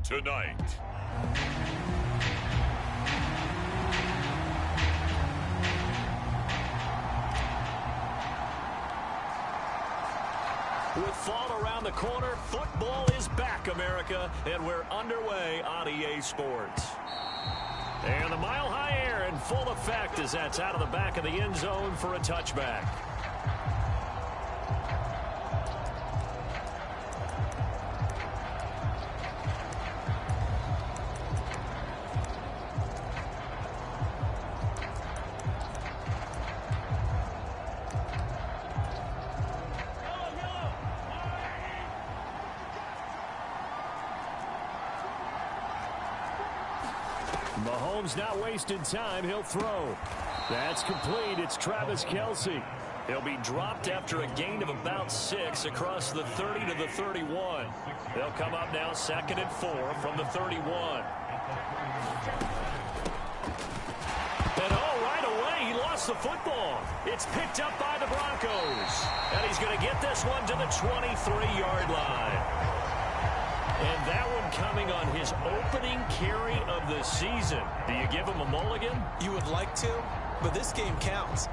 tonight. With fall around the corner, football is back, America, and we're underway on EA Sports. And the mile-high air in full effect as that's out of the back of the end zone for a touchback. Mahomes not wasting time. He'll throw. That's complete. It's Travis Kelce. He'll be dropped after a gain of about 6 across the 30 to the 31. They'll come up now 2nd and 4 from the 31. And right away, he lost the football. It's picked up by the Broncos. And he's going to get this one to the 23-yard line. And that one coming on his opening carry of the season. Do you give him a mulligan? You would like to, but this game counts.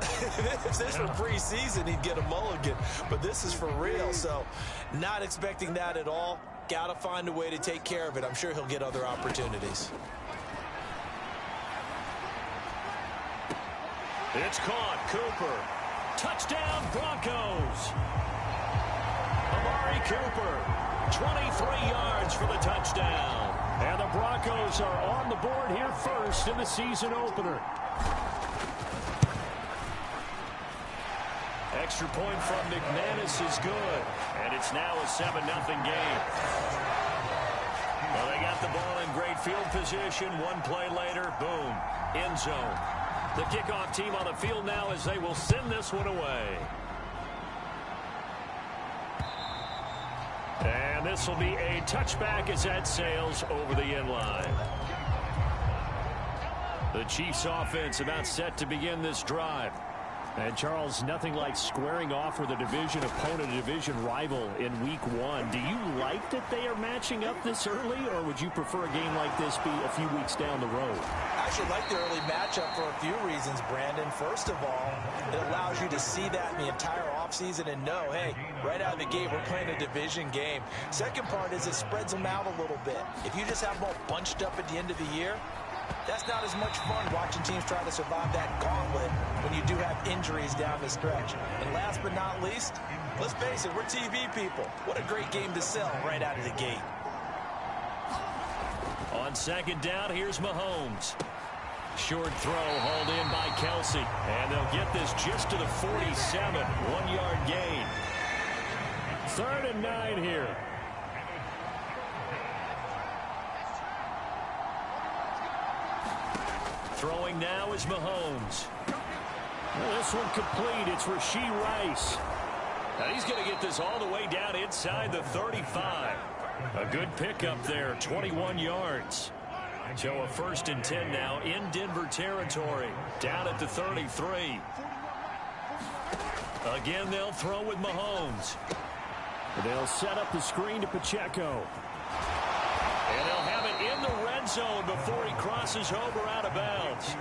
If this were preseason, he'd get a mulligan. But this is for real, so not expecting that at all. Got to find a way to take care of it. I'm sure he'll get other opportunities. It's caught. Cooper. Touchdown, Broncos. Amari Cooper. 23 yards for the touchdown. And the Broncos are on the board here first in the season opener. Extra point from McManus is good. And it's now a 7-0 game. Well, they got the ball in great field position. One play later, boom, end zone. The kickoff team on the field now as they will send this one away. And this will be a touchback as that sails over the end line. The Chiefs offense about set to begin this drive. And Charles, nothing like squaring off with a division opponent, a division rival in week 1. Do you like that they are matching up this early, or would you prefer a game like this be a few weeks down the road? I actually like the early matchup for a few reasons, Brandon. First of all, it allows you to see that in the entire offseason and know, hey, right out of the gate, we're playing a division game. Second part is it spreads them out a little bit. If you just have them all bunched up at the end of the year, that's not as much fun watching teams try to survive that gauntlet when you do have injuries down the stretch. And last but not least, let's face it, we're TV people. What a great game to sell right out of the gate. On second down, here's Mahomes. Short throw hauled in by Kelce. And they'll get this just to the 47. 1-yard gain. 3rd and 9 here. Throwing now is Mahomes. Well, this one complete. It's Rashee Rice. And he's going to get this all the way down inside the 35. A good pickup there, 21 yards. So a 1st and 10 now in Denver territory. Down at the 33. Again, they'll throw with Mahomes. They'll set up the screen to Pacheco. And they'll have it in the red zone before he crosses over out of bounds.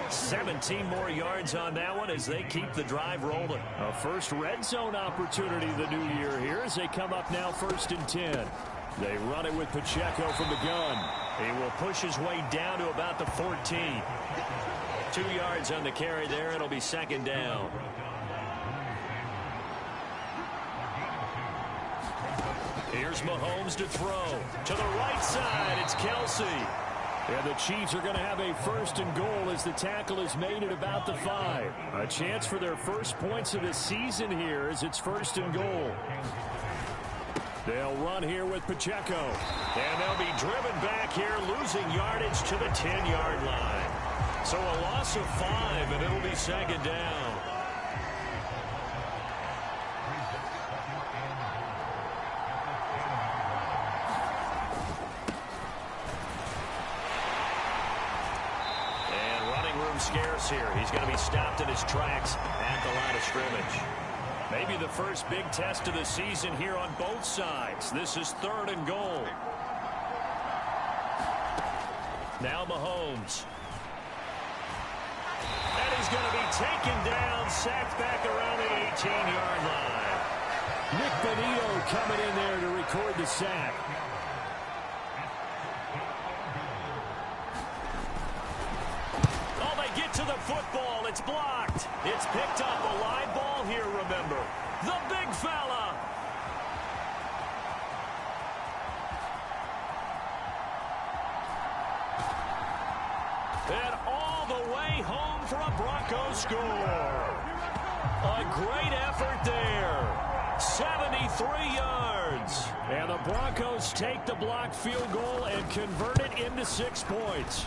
17 more yards on that one as they keep the drive rolling. A first red zone opportunity the new year here as they come up now 1st and 10. They run it with Pacheco from the gun. He will push his way down to about the 14. 2 yards on the carry there. It'll be 2nd down. Here's Mahomes to throw. To the right side, it's Kelce. And the Chiefs are going to have a 1st and goal as the tackle is made at about the 5. A chance for their first points of the season here as it's 1st and goal. They'll run here with Pacheco. And they'll be driven back here, losing yardage to the 10-yard line. So a loss of 5, and it'll be 2nd down. Scarce here. He's going to be stopped in his tracks at the line of scrimmage. Maybe the first big test of the season here on both sides. This is 3rd and goal. Now Mahomes. And he's going to be taken down, sacked back around the 18-yard line. Nick Benito coming in there to record the sack. Oh, they get to the football. It's blocked. It's picked up. A live ball here, remember. The big fella. And all the way home for a Broncos score. A great effort there. 73 yards. And the Broncos take the blocked field goal and convert it into 6 points.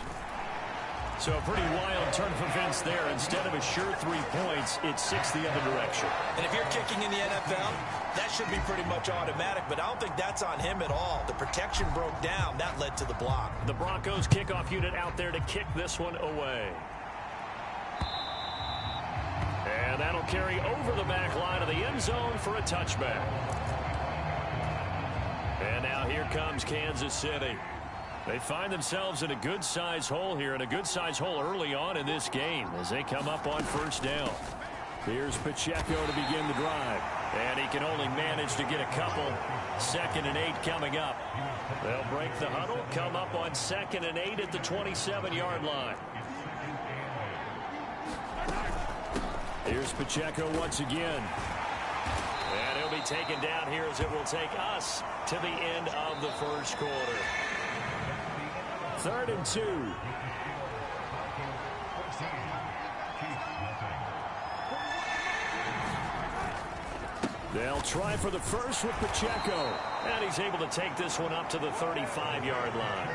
So a pretty wild turn of events there. Instead of a sure 3 points, it's 6 the other direction. And if you're kicking in the NFL, that should be pretty much automatic, but I don't think that's on him at all. The protection broke down. That led to the block. The Broncos kickoff unit out there to kick this one away. And that'll carry over the back line of the end zone for a touchback. And now here comes Kansas City. They find themselves in a good-sized hole here, and a good-sized hole early on in this game as they come up on first down. Here's Pacheco to begin the drive. And he can only manage to get a couple. 2nd and 8 coming up. They'll break the huddle, come up on 2nd and 8 at the 27-yard line. Here's Pacheco once again. And he'll be taken down here as it will take us to the end of the first quarter. 3rd and 2. They'll try for the first with Pacheco. And he's able to take this one up to the 35-yard line.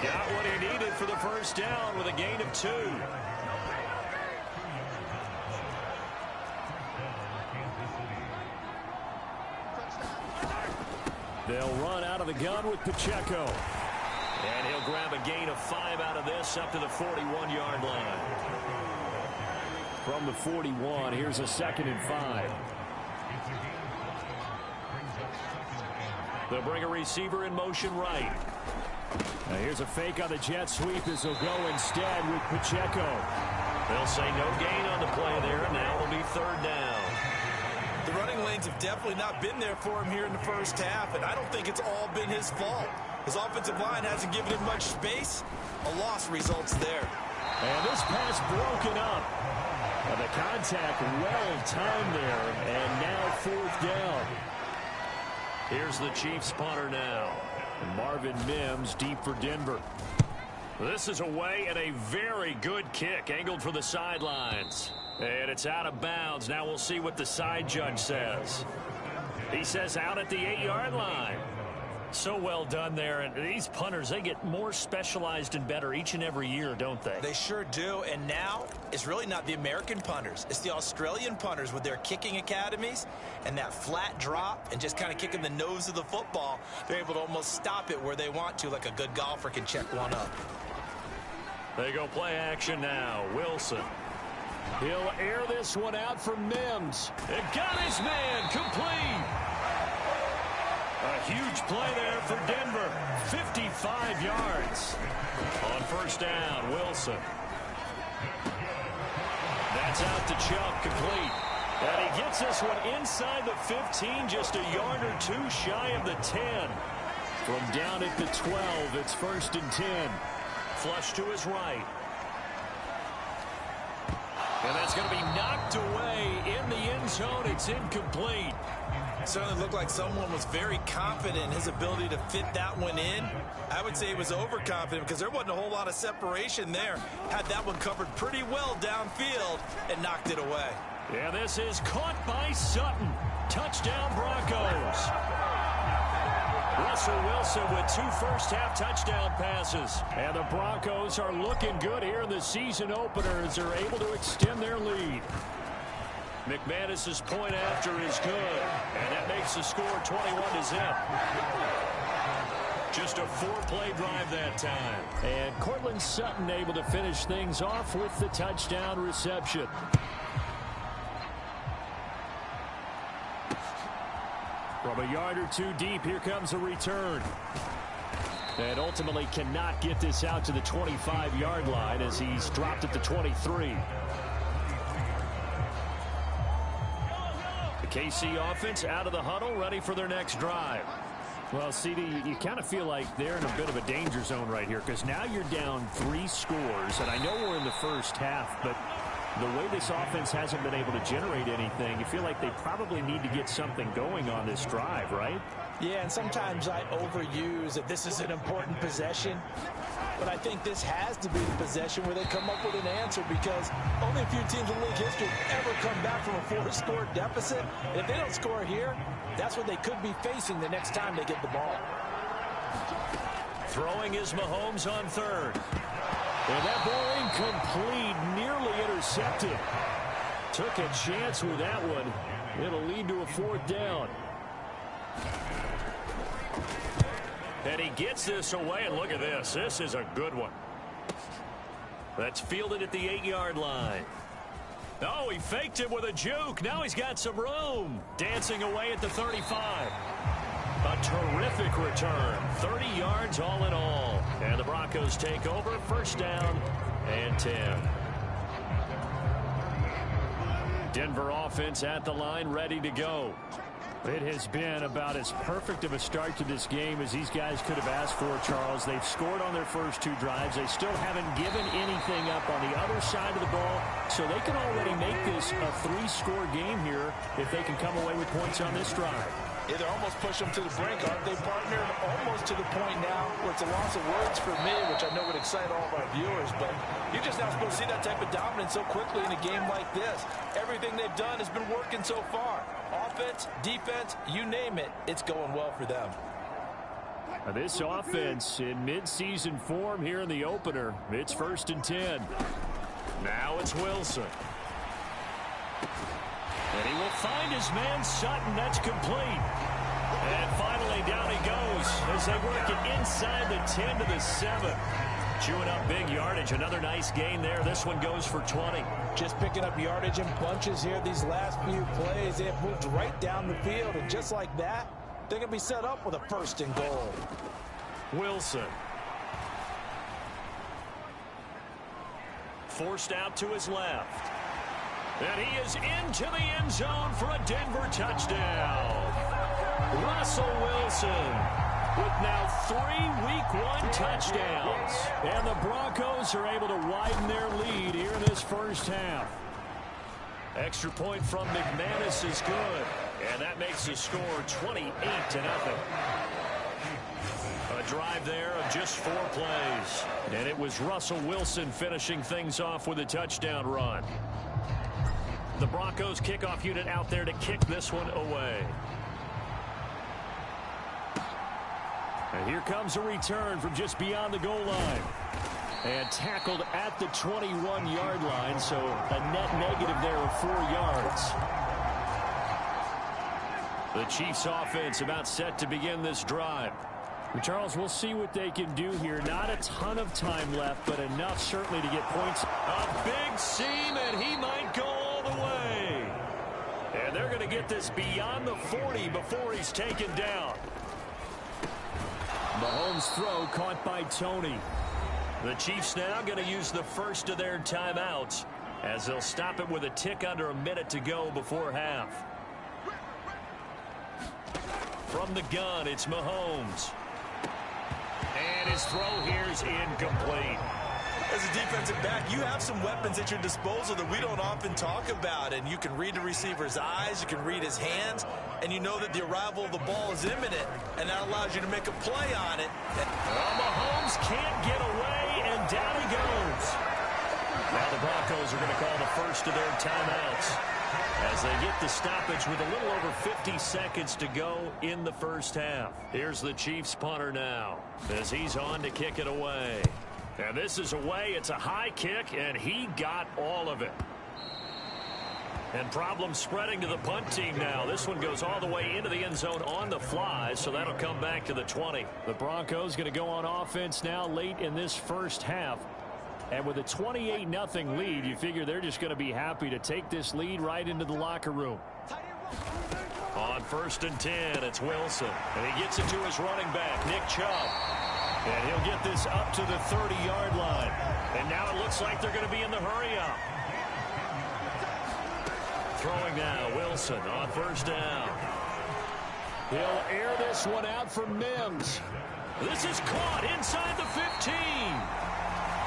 Got what he needed for the first down with a gain of 2. They'll run out of the gun with Pacheco. And he'll grab a gain of 5 out of this up to the 41-yard line. From the 41, here's a 2nd and 5. They'll bring a receiver in motion right. Now here's a fake on the jet sweep as they'll go instead with Pacheco. They'll say no gain on the play there. Now it'll be 3rd down. The running lanes have definitely not been there for him here in the first half, and I don't think it's all been his fault. His offensive line hasn't given him much space. A loss results there. And this pass broken up. And the contact well timed there, and now 4th down. Here's the Chiefs punter now. Marvin Mims deep for Denver. This is away and a very good kick angled for the sidelines. And it's out of bounds. Now we'll see what the side judge says. He says out at the 8-yard line. So well done there. And these punters, they get more specialized and better each and every year, don't they? They sure do. And now it's really not the American punters. It's the Australian punters with their kicking academies and that flat drop and just kind of kicking the nose of the football. They're able to almost stop it where they want to, like a good golfer can check one up. They go play action now. Wilson. He'll air this one out for Mims. It got his man complete. A huge play there for Denver. 55 yards. On first down, Wilson. That's out to Chubb, complete. And he gets this one inside the 15, just a yard or 2 shy of the 10. From down at the 12, it's 1st and 10. Flush to his right. And that's going to be knocked away in the end zone. It's incomplete. It certainly looked like someone was very confident in his ability to fit that one in. I would say he was overconfident because there wasn't a whole lot of separation there. Had that one covered pretty well downfield and knocked it away. Yeah, this is caught by Sutton. Touchdown Broncos. Russell Wilson with 2 first-half touchdown passes. And the Broncos are looking good here in the season opener as they're able to extend their lead. McManus's point after is good. And that makes the score 21-0. Just a 4-play drive that time. And Cortland Sutton able to finish things off with the touchdown reception. From a yard or 2 deep, here comes a return. And ultimately cannot get this out to the 25-yard line as he's dropped at the 23. The KC offense out of the huddle, ready for their next drive. Well, CD, you kind of feel like they're in a bit of a danger zone right here because now you're down 3 scores, and I know we're in the first half, but the way this offense hasn't been able to generate anything, you feel like they probably need to get something going on this drive, right? Yeah, and sometimes I overuse that this is an important possession, but I think this has to be the possession where they come up with an answer because only a few teams in league history ever come back from a 4-score deficit. And if they don't score here, that's what they could be facing the next time they get the ball. Throwing is Mahomes on third. And that ball incomplete, nearly intercepted. Took a chance with that one. It'll lead to a 4th down. And he gets this away, and look at this. This is a good one. That's fielded at the 8-yard line. Oh, he faked him with a juke. Now he's got some room. Dancing away at the 35. A terrific return. 30 yards all in all. And the Broncos take over. 1st down and 10. Denver offense at the line, ready to go. It has been about as perfect of a start to this game as these guys could have asked for, Charles. They've scored on their first 2 drives. They still haven't given anything up on the other side of the ball, so they can already make this a 3-score game here if they can come away with points on this drive. Yeah, they're almost pushing them to the brink, aren't they, partner? Almost to the point now where it's a loss of words for me, which I know would excite all of our viewers, but you're just not supposed to see that type of dominance so quickly in a game like this. Everything they've done has been working so far. Offense, defense, you name it, it's going well for them. This offense in mid-season form here in the opener. It's 1st and 10. Now it's Wilson. And he will find his man Sutton. That's complete. And finally down he goes as they work it inside the 10 to the 7. Chewing up big yardage. Another nice gain there. This one goes for 20. Just picking up yardage in bunches here these last few plays. They have moved right down the field, and just like that, they're going to be set up with a 1st and goal. Wilson. Forced out to his left. And he is into the end zone for a Denver touchdown. Russell Wilson with now 3 Week 1 touchdowns. And the Broncos are able to widen their lead here in this first half. Extra point from McManus is good. And that makes the score 28-0. A drive there of just 4 plays. And it was Russell Wilson finishing things off with a touchdown run. The Broncos kickoff unit out there to kick this one away. And here comes a return from just beyond the goal line. And tackled at the 21-yard line, so a net negative there of 4 yards. The Chiefs offense about set to begin this drive. Charles, we'll see what they can do here. Not a ton of time left, but enough certainly to get points. A big seam, and he might go all the way. And they're going to get this beyond the 40 before he's taken down. Mahomes' throw caught by Tony. The Chiefs now going to use the first of their timeouts as they'll stop it with a tick under a minute to go before half. From the gun, it's Mahomes. And his throw here is incomplete. As a defensive back, you have some weapons at your disposal that we don't often talk about. And you can read the receiver's eyes, you can read his hands, and you know that the arrival of the ball is imminent. And that allows you to make a play on it. Well, Mahomes can't get away, and down he goes. Now the Broncos are going to call the first of their timeouts as they get the stoppage with a little over 50 seconds to go in the first half. Here's the Chiefs punter now as he's on to kick it away. And this is away. It's a high kick, and he got all of it. And problems spreading to the punt team now. This one goes all the way into the end zone on the fly, so that'll come back to the 20. The Broncos going to go on offense now late in this first half. And with a 28-0 lead, you figure they're just going to be happy to take this lead right into the locker room. On 1st and 10, it's Wilson. And he gets it to his running back, Nick Chubb. And he'll get this up to the 30-yard line. And now it looks like they're going to be in the hurry-up. Throwing now, Wilson on first down. He'll air this one out for Mims. This is caught inside the 15.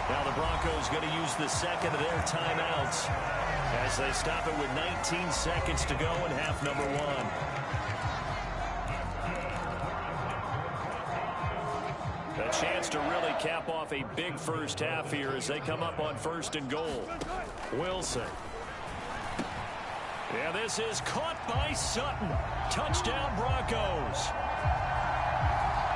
Now the Broncos going to use the second of their timeouts as they stop it with 19 seconds to go in half number one. A chance to really cap off a big first half here as they come up on first and goal. Wilson. Yeah, this is caught by Sutton. Touchdown Broncos.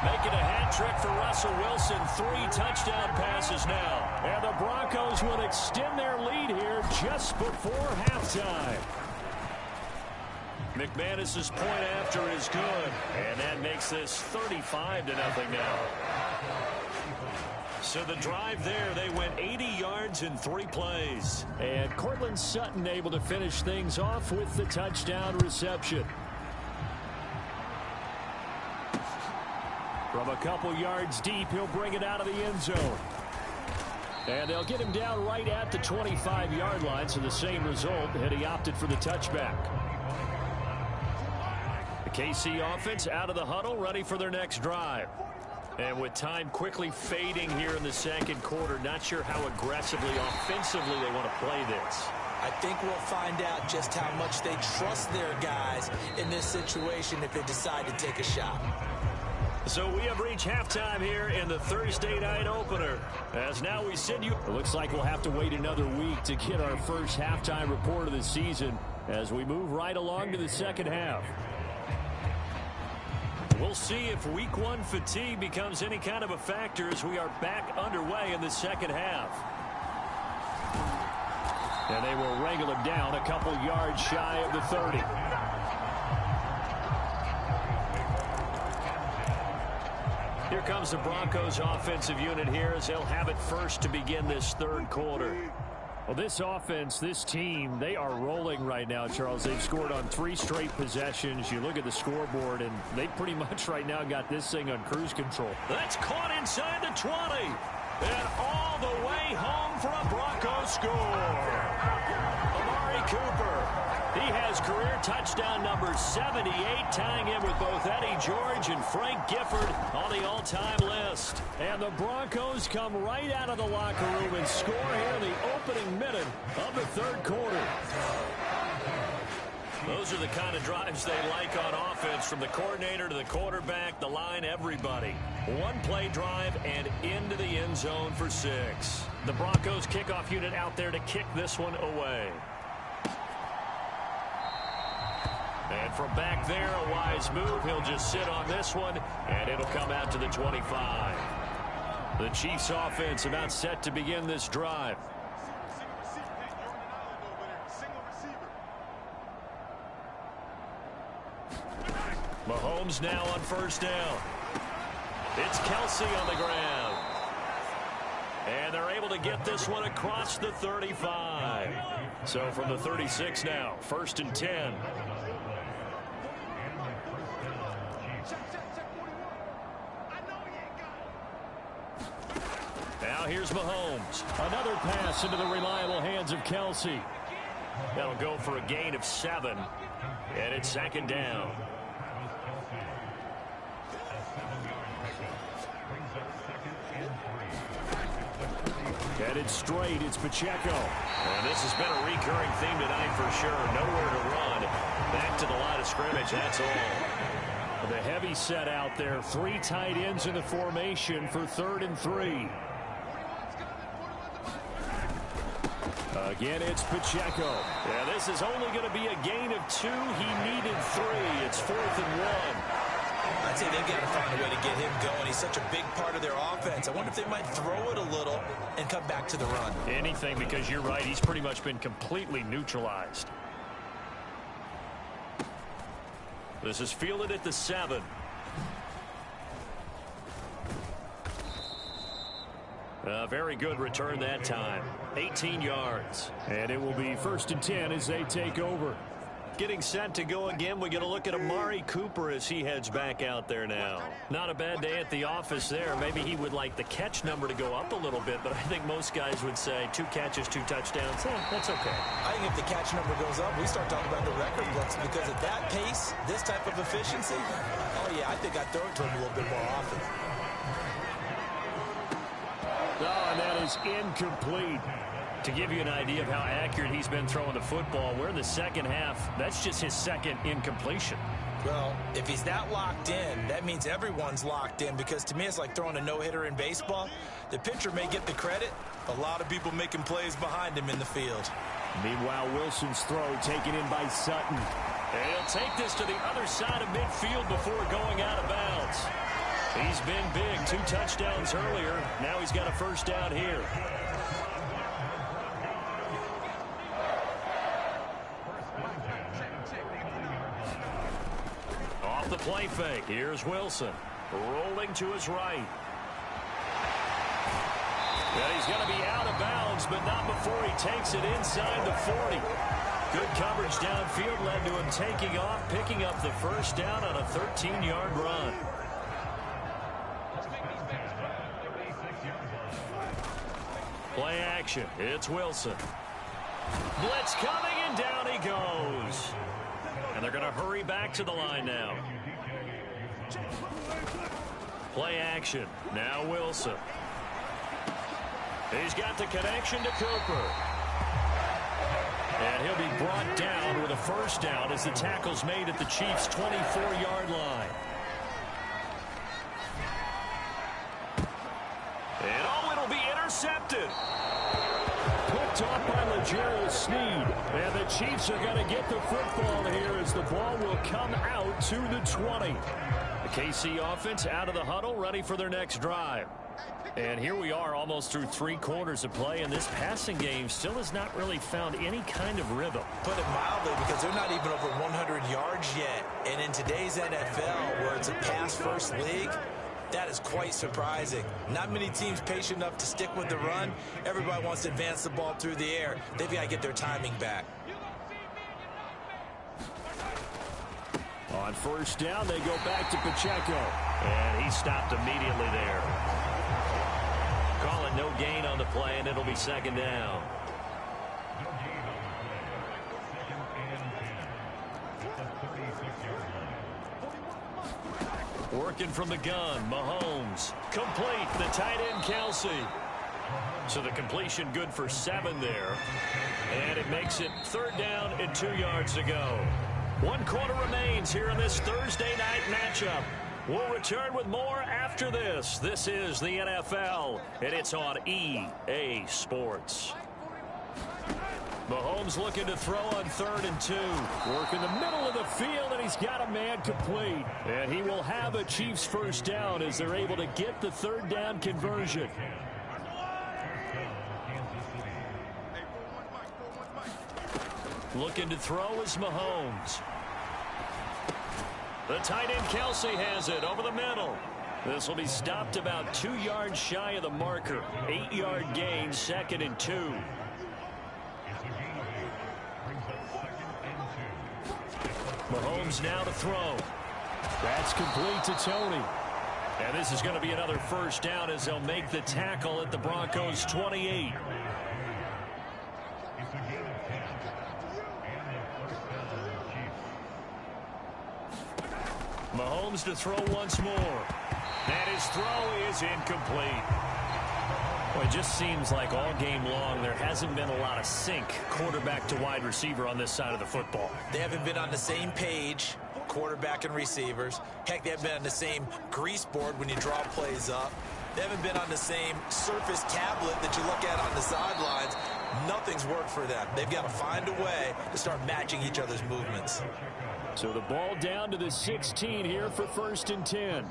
Making a hat trick for Russell Wilson. 3 touchdown passes now. And the Broncos will extend their lead here just before halftime. McManus's point after is good. And that makes this 35-0 now. So the drive there, they went 80 yards in 3 plays. And Cortland Sutton able to finish things off with the touchdown reception. From a couple yards deep, he'll bring it out of the end zone. And they'll get him down right at the 25-yard line, so the same result, and he opted for the touchback. The KC offense out of the huddle, ready for their next drive. And with time quickly fading here in the second quarter, not sure how aggressively, offensively they want to play this. I think we'll find out just how much they trust their guys in this situation if they decide to take a shot. So we have reached halftime here in the Thursday night opener. As now we send you... It looks like we'll have to wait another week to get our first halftime report of the season as we move right along to the second half. We'll see if week one fatigue becomes any kind of a factor as we are back underway in the second half. And they will wrangle him down a couple yards shy of the 30. Here comes the Broncos offensive unit here as they'll have it first to begin this third quarter. Well, this offense, this team, they are rolling right now, Charles. They've scored on 3 straight possessions. You look at the scoreboard, and they pretty much right now got this thing on cruise control. That's caught inside the 20. And all the way home for a Broncos score. Amari Cooper. He has career touchdown number 78, tying in with both Eddie George and Frank Gifford on the all-time list. And the Broncos come right out of the locker room and score here in the opening minute of the third quarter. Those are the kind of drives they like on offense, from the coordinator to the quarterback, the line, everybody. One-play drive and into the end zone for 6. The Broncos kickoff unit out there to kick this one away. And from back there, a wise move. He'll just sit on this one, and it'll come out to the 25. The Chiefs offense about set to begin this drive. Mahomes now on first down. It's Kelsey on the ground. And they're able to get this one across the 35. So from the 36 now, 1st and 10. Now here's Mahomes. Another pass into the reliable hands of Kelsey. That'll go for a gain of 7. And it's 2nd down. Headed straight, it's Pacheco. And this has been a recurring theme tonight for sure. Nowhere to run. Back to the line of scrimmage, that's all. The heavy set out there. 3 tight ends in the formation for 3rd and 3. Again, it's Pacheco. Yeah, this is only going to be a gain of 2. He needed 3. It's 4th and 1. I'd say they've got to find a way to get him going. He's such a big part of their offense. I wonder if they might throw it a little and come back to the run. Anything, because you're right. He's pretty much been completely neutralized. This is fielded at the 7. A very good return that time. 18 yards. And it will be 1st and 10 as they take over. Getting set to go again. We get a look at Amari Cooper as he heads back out there now. Not a bad day at the office there. Maybe he would like the catch number to go up a little bit, but I think most guys would say 2 catches, 2 touchdowns. That's okay. I think if the catch number goes up, we start talking about the record books, because at that pace, this type of efficiency, oh yeah, I think I'd throw it to him a little bit more often. Oh, and that is incomplete. To give you an idea of how accurate he's been throwing the football, we're in the second half. That's just his second incompletion. Well, if he's that locked in, that means everyone's locked in, because to me it's like throwing a no-hitter in baseball. The pitcher may get the credit, a lot of people making plays behind him in the field. Meanwhile, Wilson's throw taken in by Sutton. And he'll take this to the other side of midfield before going out of bounds. He's been big, 2 touchdowns earlier. Now he's got a first down here. Off the play fake, here's Wilson. Rolling to his right. And he's going to be out of bounds, but not before he takes it inside the 40. Good coverage downfield led to him taking off, picking up the first down on a 13-yard run. Play action. It's Wilson. Blitz coming, and down he goes. And they're going to hurry back to the line now. Play action. Now Wilson. He's got the connection to Cooper. And he'll be brought down with a first down as the tackle's made at the Chiefs' 24-yard line. And oh, it'll be intercepted. Picked off by L'Jarius Sneed. And the Chiefs are going to get the football here as the ball will come out to the 20. The KC offense out of the huddle, ready for their next drive. And here we are almost through 3 quarters of play, and this passing game still has not really found any kind of rhythm. Put it mildly, because they're not even over 100 yards yet. And in today's NFL, where it's a pass-first league, that is quite surprising. Not many teams patient enough to stick with the run. Everybody wants to advance the ball through the air. They've got to get their timing back. On first down, they go back to Pacheco. And he stopped immediately there. Calling no gain on the play, and it'll be second down. Working from the gun, Mahomes. Complete, the tight end, Kelsey. So the completion good for 7 there. And it makes it 3rd down and 2 yards to go. 1 quarter remains here in this Thursday night matchup. We'll return with more after this. This is the NFL, and it's on EA Sports. Mahomes looking to throw on 3rd and 2. Work in the middle of the field, and he's got a man complete. And he will have a Chiefs first down as they're able to get the 3rd down conversion. Looking to throw is Mahomes. The tight end Kelsey has it over the middle. This will be stopped about 2 yards shy of the marker. 8-yard gain, 2nd and 2. Mahomes now to throw. That's complete to Tony. And this is going to be another first down as they'll make the tackle at the Broncos' 28. Mahomes to throw once more. And his throw is incomplete. Well, it just seems like all game long there hasn't been a lot of sync quarterback to wide receiver on this side of the football. They haven't been on the same page, quarterback and receivers. Heck, they haven't been on the same grease board when you draw plays up. They haven't been on the same surface tablet that you look at on the sidelines. Nothing's worked for them. They've got to find a way to start matching each other's movements. So the ball down to the 16 here for 1st and 10.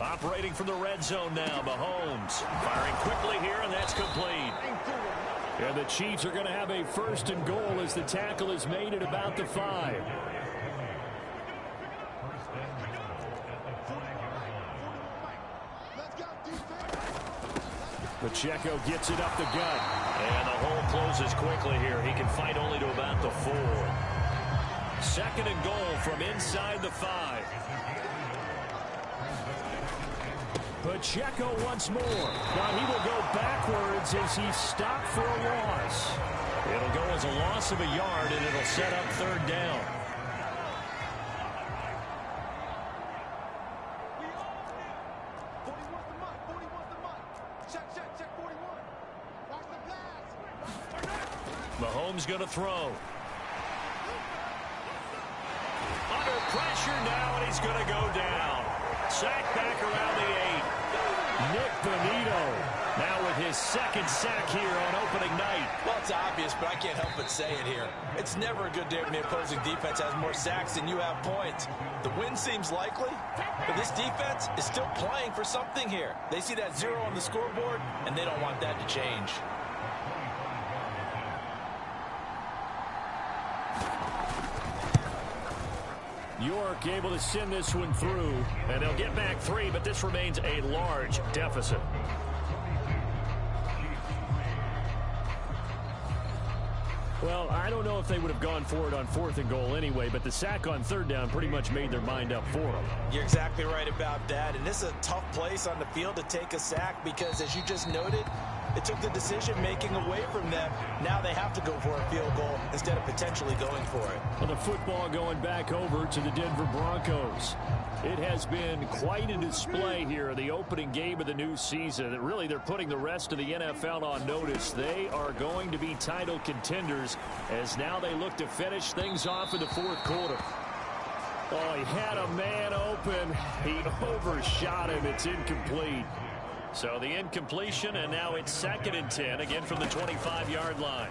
Operating from the red zone now, Mahomes. Firing quickly here, and that's complete. And the Chiefs are going to have a 1st and goal as the tackle is made at about the 5. Pacheco gets it up the gut. And the hole closes quickly here. He can fight only to about the 4. 2nd and goal from inside the 5. Pacheco once more. Now he will go backwards as he stopped for a loss. It'll go as a loss of a yard, and it'll set up 3rd down. Mahomes going to throw. Under pressure now, and he's going to go down. Sack back around the 8. Nick Bonito now with his 2nd sack here on opening night. Well, it's obvious, but I can't help but say it here. It's never a good day when the opposing defense has more sacks than you have points. The win seems likely, but this defense is still playing for something here. They see that 0 on the scoreboard, and they don't want that to change. York able to send this one through, and they'll get back 3, but this remains a large deficit. Well, I don't know if they would have gone for it on 4th and goal anyway, but the sack on 3rd down pretty much made their mind up for them. You're exactly right about that, and this is a tough place on the field to take a sack because, as you just noted, it took the decision-making away from them. Now they have to go for a field goal instead of potentially going for it. Well, the football going back over to the Denver Broncos. It has been quite a display here, the opening game of the new season. Really, they're putting the rest of the NFL on notice. They are going to be title contenders as now they look to finish things off in the 4th quarter. Oh, he had a man open. He overshot him. It's incomplete. So the incompletion, and now it's 2nd and 10, again from the 25-yard line.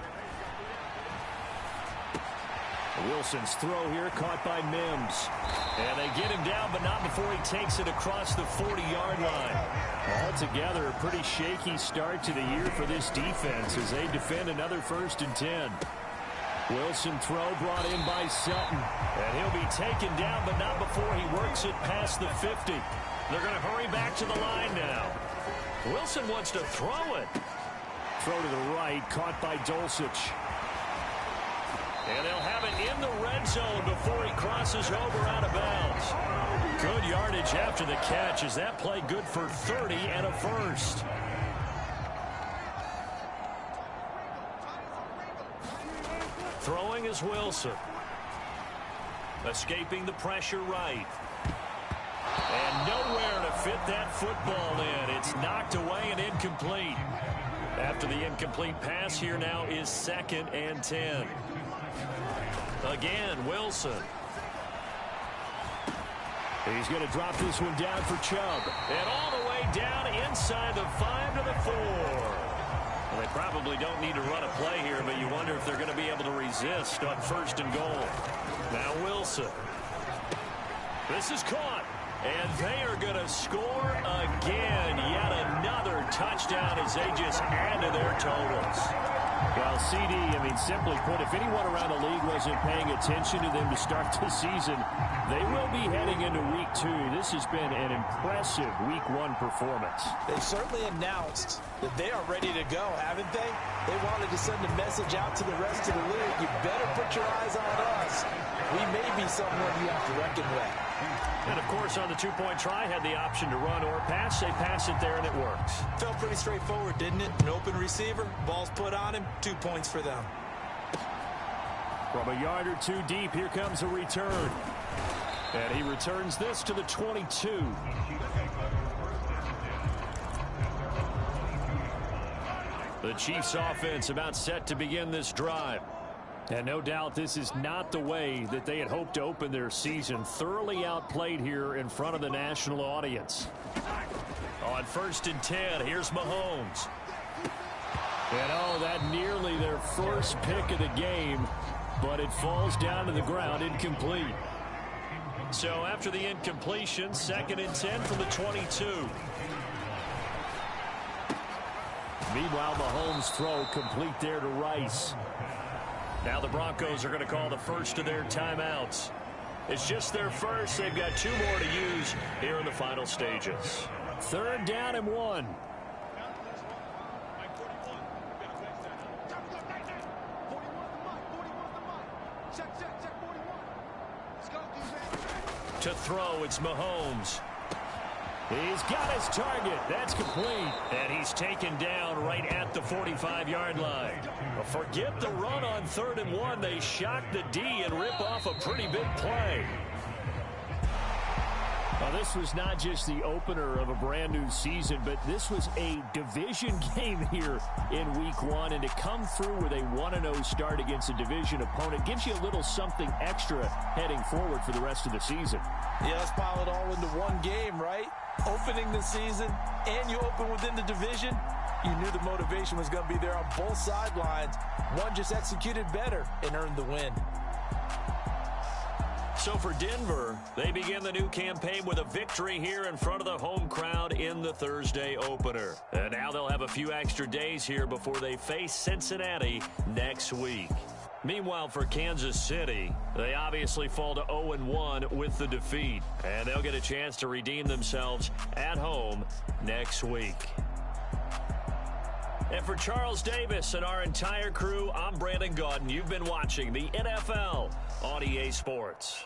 Wilson's throw here caught by Mims. And they get him down, but not before he takes it across the 40-yard line. Altogether, a pretty shaky start to the year for this defense as they defend another 1st and 10. Wilson throw brought in by Sutton. And he'll be taken down, but not before he works it past the 50. They're going to hurry back to the line now. Wilson wants to throw it. Throw to the right, caught by Dulcich. And they'll have it in the red zone before he crosses over out of bounds. Good yardage after the catch. Is that play good for 30 and a 1st? Throwing is Wilson. Escaping the pressure right. And nowhere to fit that football in. It's knocked away and incomplete. After the incomplete pass, here now is 2nd and 10. Again, Wilson. He's going to drop this one down for Chubb. And all the way down inside the 5 to the 4. Well, they probably don't need to run a play here, but you wonder if they're going to be able to resist on 1st and goal. Now Wilson. This is caught. And they are going to score again. Yet another touchdown as they just add to their totals. Well, CD, simply put, if anyone around the league wasn't paying attention to them to start the season, they will be heading into Week 2. This has been an impressive Week 1 performance. They've certainly announced that they are ready to go, haven't they? They wanted to send a message out to the rest of the league. You better put your eyes on us. We may be someone you have to reckon with. And, of course, on the 2-point try, had the option to run or pass. They pass it there, and it works. Felt pretty straightforward, didn't it? An open receiver, ball's put on him, 2 points for them. From a yard or 2 deep, here comes a return. And he returns this to the 22. The Chiefs' offense about set to begin this drive. And no doubt this is not the way that they had hoped to open their season. Thoroughly outplayed here in front of the national audience. On 1st and 10, here's Mahomes. And oh, that nearly their first pick of the game, but it falls down to the ground incomplete. So after the incompletion, 2nd and 10 from the 22. Meanwhile, Mahomes' throw complete there to Rice. Now the Broncos are going to call the first of their timeouts. It's just their first. They've got 2 more to use here in the final stages. 3rd down and 1. To throw, it's Mahomes. He's got his target. That's complete. And he's taken down right at the 45-yard line. Forget the run on 3rd and 1. They shock the D and rip off a pretty big play. Well, this was not just the opener of a brand-new season, but this was a division game here in Week 1. And to come through with a 1-0 start against a division opponent gives you a little something extra heading forward for the rest of the season. Yeah, let's pile it all into one game, right? Opening the season, and you open within the division. You knew the motivation was going to be there on both sidelines. One just executed better and earned the win. So for Denver, they begin the new campaign with a victory here in front of the home crowd in the Thursday opener. And now they'll have a few extra days here before they face Cincinnati next week. Meanwhile, for Kansas City, they obviously fall to 0-1 with the defeat. And they'll get a chance to redeem themselves at home next week. And for Charles Davis and our entire crew, I'm Brandon Gaudin. You've been watching the NFL on EA Sports.